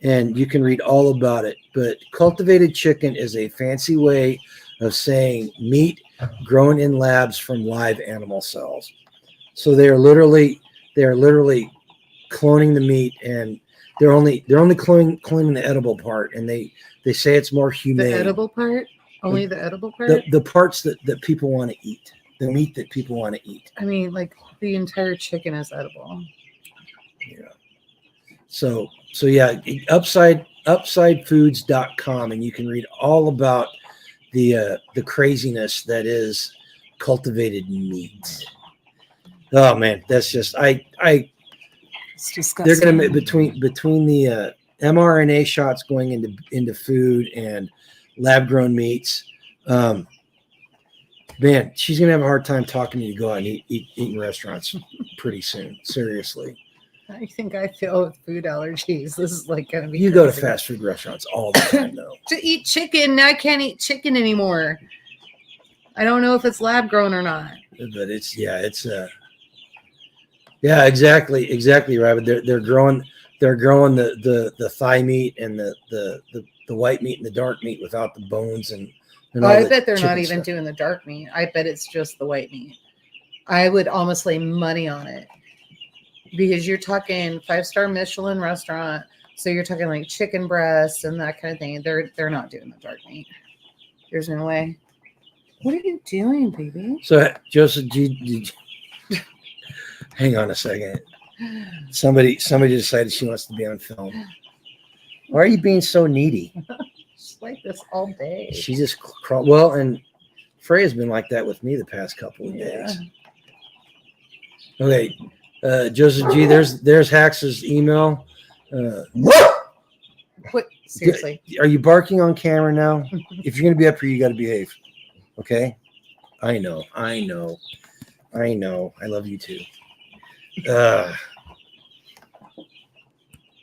and you can read all about it. But cultivated chicken is a fancy way of saying meat grown in labs from live animal cells. So they are literally cloning the meat, and they're only cloning the edible part, and they say it's more humane. The edible part? Only the edible part? The parts that people want to eat. The meat that people want to eat. I mean, like the entire chicken is edible. Yeah. So yeah, upsidefoods.com, and you can read all about the craziness that is cultivated meat. Oh man, that's just It's disgusting. they're gonna between the mRNA shots going into food and lab grown meats. Man, she's gonna have a hard time talking to me to go out and eat in restaurants pretty soon. Seriously, I think I feel with food allergies. This is like gonna be. you crazy. go to fast food restaurants all the time though. To eat chicken, now I can't eat chicken anymore. I don't know if it's lab grown or not. But it's exactly right. But they're growing the thigh meat and the white meat and the dark meat without the bones and all I the bet they're not chicken even stuff. doing the dark meat. I bet it's just the white meat. I would almost lay money on it because you're talking 5-star Michelin restaurant, so you're talking like chicken breasts and that kind of thing. They're not doing the dark meat. There's no way. What are you doing, baby? So Joseph, hang on a second. Somebody decided she wants to be on film. Why are you being so needy? She's like this all day. She just crawled. Well, and Freya's been like that with me the past couple of days. Okay, Joseph G. There's Hax's email. What? Seriously? Are you barking on camera now? If you're gonna be up here, you got to behave. Okay? I know. I love you too.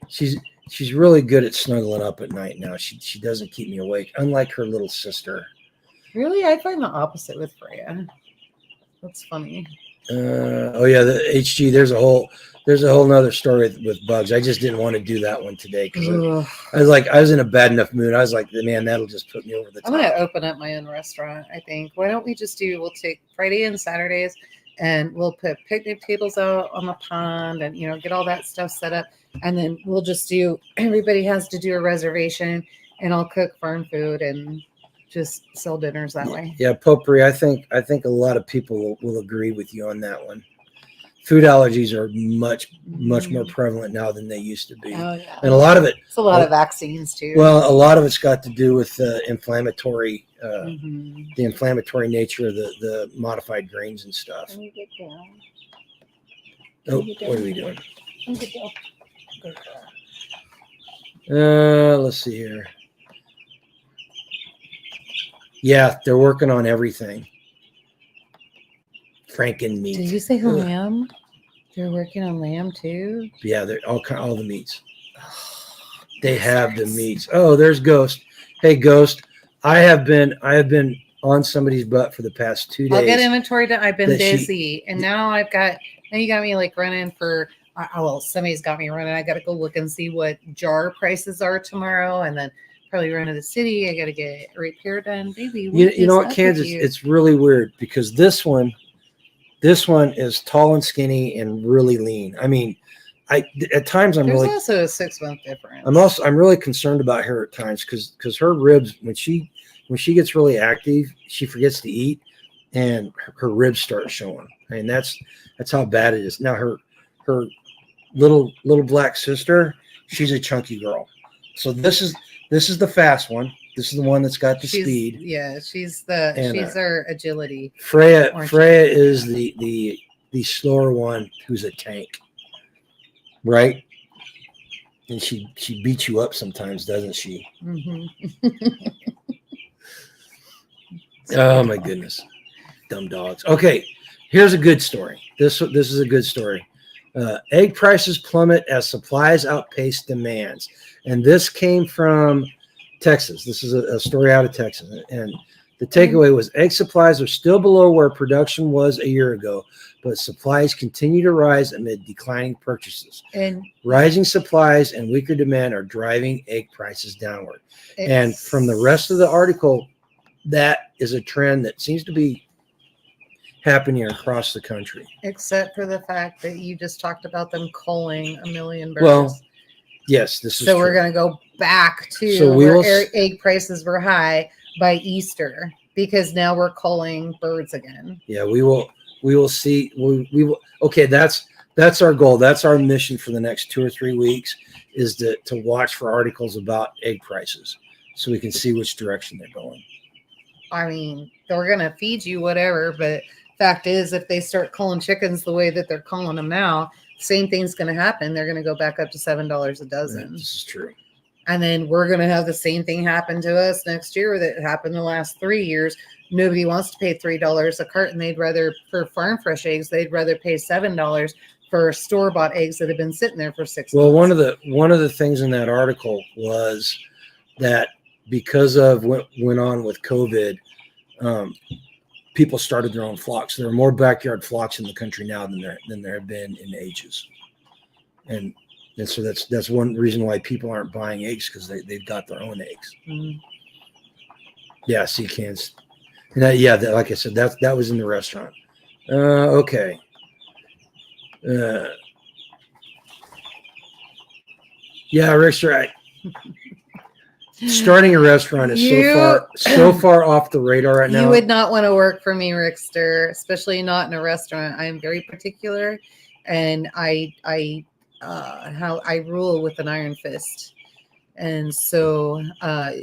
She's really good at snuggling up at night now. She doesn't keep me awake, unlike her little sister. Really? I find the opposite with Freya. That's funny. Oh yeah, the HG. There's a whole nother story with bugs. I just didn't want to do that one today because I was in a bad enough mood. I was like, man, that'll just put me over the top. I'm gonna open up my own restaurant. I think. Why don't we just we'll take Friday and Saturdays, and we'll put picnic tables out on the pond, and get all that stuff set up, and then we'll just everybody has to do a reservation, and I'll cook farm food and just sell dinners that way. Yeah, potpourri. I think a lot of people will agree with you on that one. Food allergies are much more prevalent now than they used to be. Oh yeah, and a lot of it. It's a lot of vaccines too. Well, a lot of it's got to do with inflammatory, Mm-hmm. the inflammatory nature of the modified grains and stuff. Can you get down? Oh, what are we doing? Can you get down? Good girl. Let's see here. Yeah, they're working on everything. Franken meat. Did you say lamb? They're working on lamb too. Yeah, they're all the meats. They have the meats. Oh, there's Ghost. Hey, Ghost. I have been on somebody's butt for the past 2 days. I'll get inventory done. I've been busy, and now you got me like running for. Well, somebody's got me running. I got to go look and see what jar prices are tomorrow, and then probably run to the city. I got to get a repair done, baby. You know what, Kansas? It's really weird because this one is tall and skinny and really lean. I mean, at times There's also a 6-month difference. I'm really concerned about her at times because her ribs when she gets really active, she forgets to eat and her ribs start showing. I mean that's how bad it is. Now her little black sister, she's a chunky girl. So this is the fast one. This is the one that's got the speed. Yeah, she's our agility. Freya is the slower one who's a tank. Right? And she beats you up sometimes, doesn't she? Mm-hmm. Oh my goodness. Dumb dogs. Okay, here's a good story. This is a good story. Egg prices plummet as supplies outpace demands. And this came from Texas. This is a story out of Texas. And the takeaway was egg supplies are still below where production was a year ago, but supplies continue to rise amid declining purchases. And rising supplies and weaker demand are driving egg prices downward. And from the rest of the article, that is a trend that seems to be happening across the country. Except for the fact that you just talked about them culling 1 million Well, barrels. yes, this is so true. We're going to go back to where egg prices were high by Easter because now we're culling birds again. Yeah, we will see. We will. Okay, that's our goal. That's our mission for the next 2 or 3 weeks is to watch for articles about egg prices so we can see which direction they're going. I mean, they're going to feed you whatever. But fact is, if they start culling chickens the way that they're culling them now, same thing's going to happen. They're going to go back up to $7 a dozen. This is true. And then we're going to have the same thing happen to us next year that happened the last 3 years. Nobody wants to pay $3 a carton. They'd rather, for farm fresh eggs, they'd rather pay $7 for store-bought eggs that have been sitting there for 6 months. Well, one of the things in that article was that because of what went on with COVID, people started their own flocks. There are more backyard flocks in the country now than there have been in ages, and so that's one reason why people aren't buying eggs, because they've got their own eggs. Mm-hmm. Yeah, sea cans. And like I said, that was in the restaurant. Okay. Yeah, Rick's right. Starting a restaurant is so far off the radar right now. You would not want to work for me, Rickster, especially not in a restaurant. I am very particular, and I rule with an iron fist. And so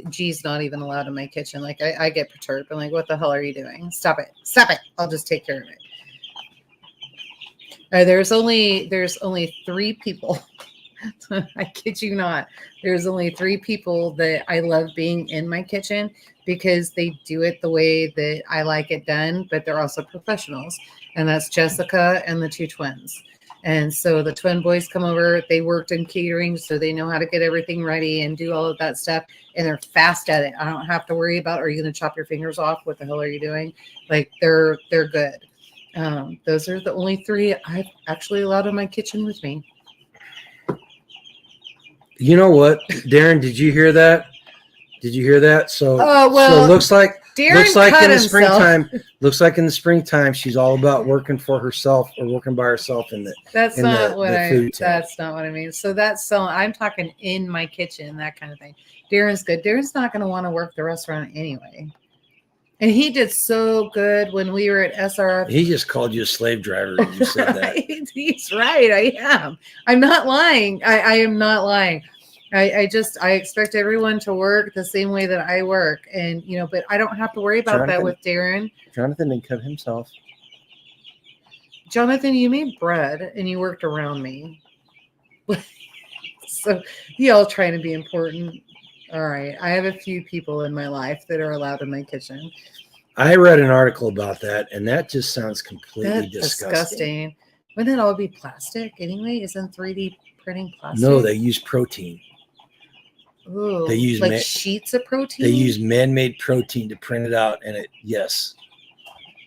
G's not even allowed in my kitchen. Like I get perturbed. I'm like, what the hell are you doing? Stop it. I'll just take care of it. There's only 3 people. I kid you not. There's only 3 people that I love being in my kitchen, because they do it the way that I like it done, but they're also professionals. And that's Jessica and the 2 twins. And so the twin boys come over. They worked in catering, so they know how to get everything ready and do all of that stuff. And they're fast at it. I don't have to worry about, are you going to chop your fingers off? What the hell are you doing? Like they're good. Those are the only 3 I've actually allowed in my kitchen with me. You know what, Darren? Did you hear that? So, well, so looks like Darren in the springtime. Looks like in the springtime, she's all about working for herself or working by herself in the. That's in not the, what the I. food That's not what I mean. So I'm talking in my kitchen, that kind of thing. Darren's good. Darren's not going to want to work the restaurant anyway. And he did so good when we were at SRF. He just called you a slave driver when you said that. He's right. I am. I'm not lying. I am not lying. I expect everyone to work the same way that I work. And, but I don't have to worry about that with Darren. Jonathan didn't cut himself. Jonathan, you made bread and you worked around me. So y'all trying to be important. All right. I have a few people in my life that are allowed in my kitchen. I read an article about that, and that just sounds completely disgusting. Wouldn't it all be plastic anyway? Isn't 3D printing plastic? No, they use protein. Ooh, they use sheets of protein? They use man-made protein to print it out, and yes.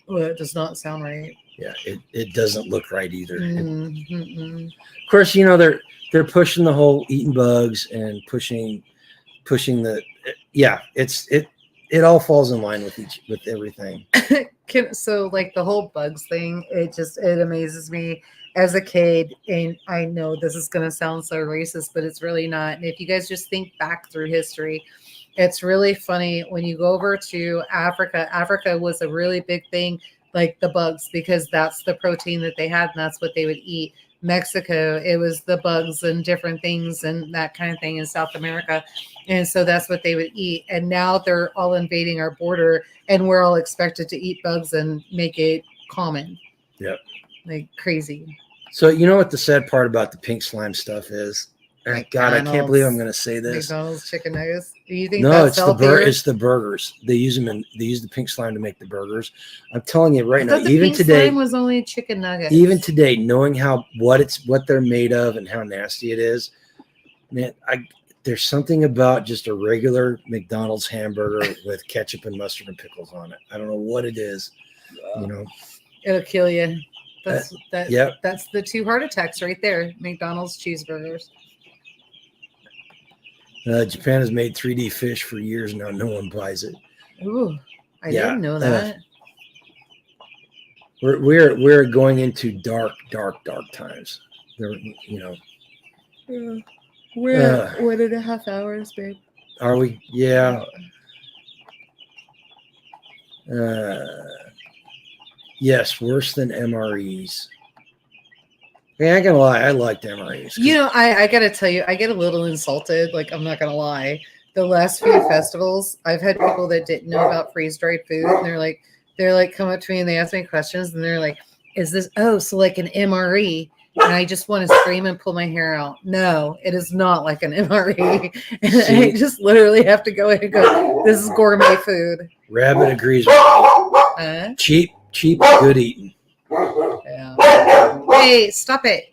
Well, it does not sound right. Yeah, it doesn't look right either. Mm-hmm. Of course, they're pushing the whole eating bugs and pushing the it all falls in line with everything. So like the whole bugs thing, it amazes me as a kid. And I know this is going to sound so racist, but it's really not. And if you guys just think back through history, it's really funny when you go over to Africa. Africa was a really big thing, like the bugs, because that's the protein that they had and that's what they would eat. Mexico, it was the bugs and different things and that kind of thing. In South America. And so that's what they would eat. And now they're all invading our border and we're all expected to eat bugs and make it common. Yep. Like crazy. So you know what the sad part about the pink slime stuff is? God, I can't believe I'm going to say this. McDonald's chicken nuggets. Do you think no, that's it's the burgers. They use the pink slime to make the burgers. I'm telling you right now, even today, slime was only chicken nuggets. Even today, knowing what they're made of and how nasty it is, man, there's something about just a regular McDonald's hamburger with ketchup and mustard and pickles on it. I don't know what it is. It'll kill you. Yep. That's the 2 heart attacks right there. McDonald's cheeseburgers. Japan has made 3D fish for years now. No one buys it. Ooh, I didn't know that. We're going into dark times. We're 1.5 hours, babe. Are we? Yeah. Yes, worse than MREs. I ain't gonna lie, I liked MREs. I gotta tell you, I get a little insulted. Like, I'm not gonna lie, the last few festivals, I've had people that didn't know about freeze dried food, and they're like come up to me and they ask me questions, and they're like, "Is this so like an MRE?" And I just want to scream and pull my hair out. No, it is not like an MRE. And I just literally have to go in and go, "This is gourmet food." Rabbit agrees with me. Cheap, good eating. Yeah. Hey, stop it.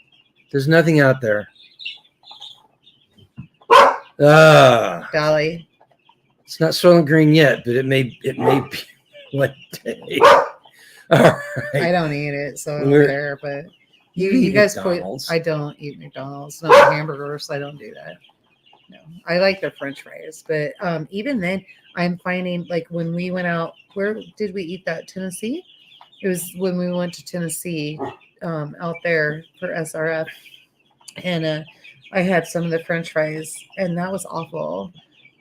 There's nothing out there. Dolly. It's not Soylent Green yet, but it may be one day. All right. I don't eat it, so I don't care. But you guys McDonald's. I don't eat McDonald's, not hamburgers. I don't do that. No, I like their French fries, but even then, I'm finding like when we went out. Where did we eat that? Tennessee. It was when we went to Tennessee, out there for SRF, and I had some of the French fries, and that was awful.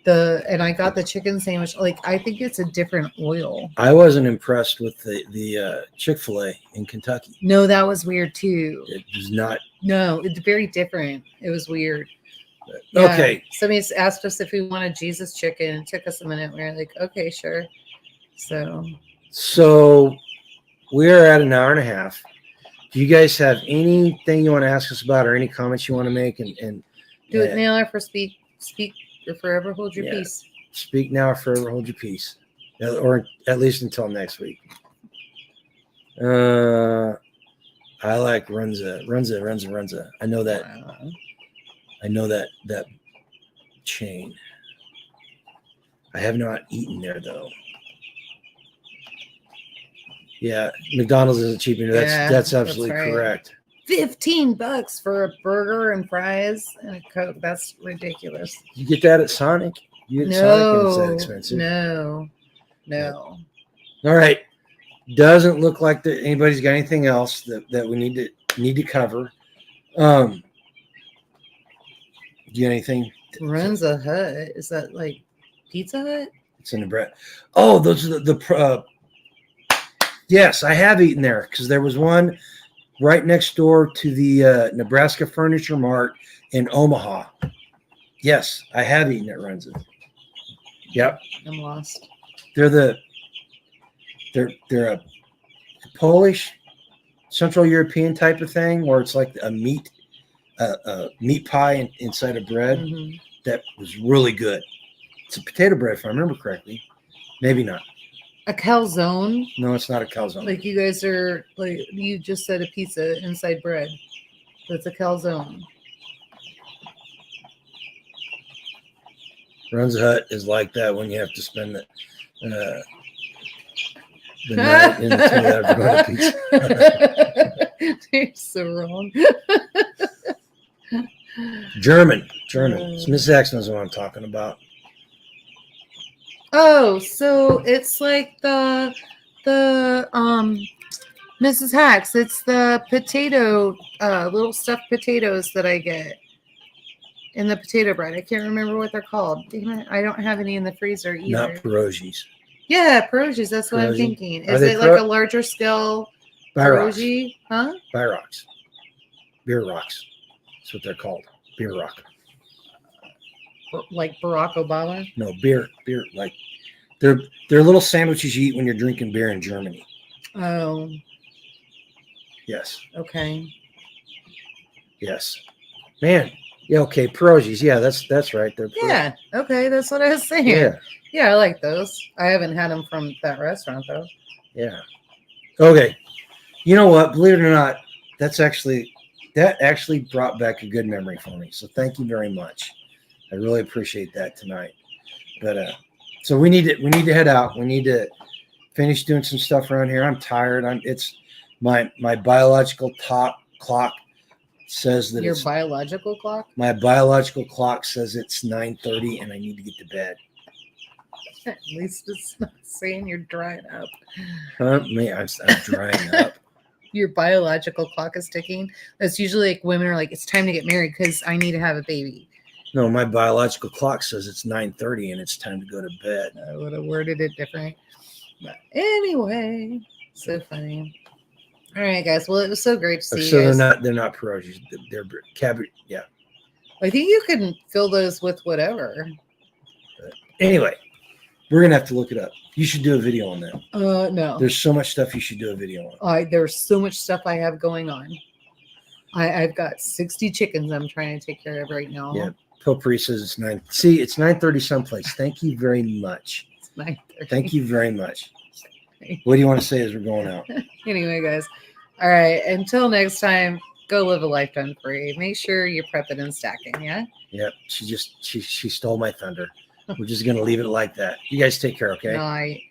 And I got the chicken sandwich. Like, I think it's a different oil. I wasn't impressed with the Chick-fil-A in Kentucky. No, that was weird too. It was not. No, it's very different. It was weird. Yeah. Okay. Somebody asked us if we wanted Jesus chicken. It took us a minute. We were like, okay, sure. So we're at an hour and a half. Do you guys have anything you want to ask us about or any comments you want to make? And do it now or for speak or forever hold your peace. Speak now or forever hold your peace. Or at least until next week. I like Runza. I know that. Wow. I know that chain. I have not eaten there though. Yeah, McDonald's isn't cheap anymore. That's absolutely correct. $15 for a burger and fries and a Coke. That's ridiculous. You get that at Sonic? You get Sonic and it's that expensive? No. All right. Doesn't look like anybody's got anything else that we need to cover. Do you got anything? Runs a Hut. Is that like Pizza Hut? It's in Nebraska. Oh, those are the yes, I have eaten there because there was one right next door to the Nebraska Furniture Mart in Omaha. Yes, I have eaten at Runza. Yep. I'm lost. They're a Polish, Central European type of thing where it's like a meat pie inside of bread. Mm-hmm. That was really good. It's a potato bread, if I remember correctly. Maybe not. A calzone? No, it's not a calzone. Like you guys are like you just said a pizza inside bread. That's a calzone. Runza Hut is like that when you have to spend the night in the pizza. You're so wrong. German. Miss X knows what I'm talking about. Oh, so it's like the Mrs. Hacks. It's the potato, little stuffed potatoes that I get in the potato bread. I can't remember what they're called. Damn it, I don't have any in the freezer either. Not pierogies. Yeah, pierogies. That's what I'm thinking. Is it like a larger scale pierogi? Huh? Beer rocks. That's what they're called. Beer rock. Like Barack Obama? No, beer. Like they're little sandwiches you eat when you're drinking beer in Germany. Oh. Yes. Okay. Yes. Man. Yeah. Okay. Pierogies. Yeah. That's right. Yeah. Okay. That's what I was saying. Yeah. Yeah. I like those. I haven't had them from that restaurant though. Yeah. Okay. You know what? Believe it or not, that actually brought back a good memory for me. So thank you very much. I really appreciate that tonight. But so we need to head out. We need to finish doing some stuff around here. I'm tired. It's my biological clock says that your biological clock. My biological clock says it's 9:30 and I need to get to bed. At least it's not saying you're drying up. I'm drying up. Your biological clock is ticking. That's usually like women are like, it's time to get married because I need to have a baby. No, my biological clock says it's 9:30 and it's time to go to bed. I would have worded it different. But anyway, so funny. All right, guys. Well, it was so great to see you guys. So they're not pierogies. They're cabbage. Yeah. I think you can fill those with whatever. Anyway, we're gonna have to look it up. You should do a video on that. No. There's so much stuff you should do a video on. There's so much stuff I have going on. I've got 60 chickens I'm trying to take care of right now. Yeah. Potpourri says it's 9. See, it's 9:30 someplace. Thank you very much. It's 9:30. Thank you very much. What do you want to say as we're going out? Anyway, guys. All right. Until next time, go live a life done free. Make sure you're prepping and stacking. Yeah. Yep. She stole my thunder. We're just gonna leave it like that. You guys take care, okay? Night.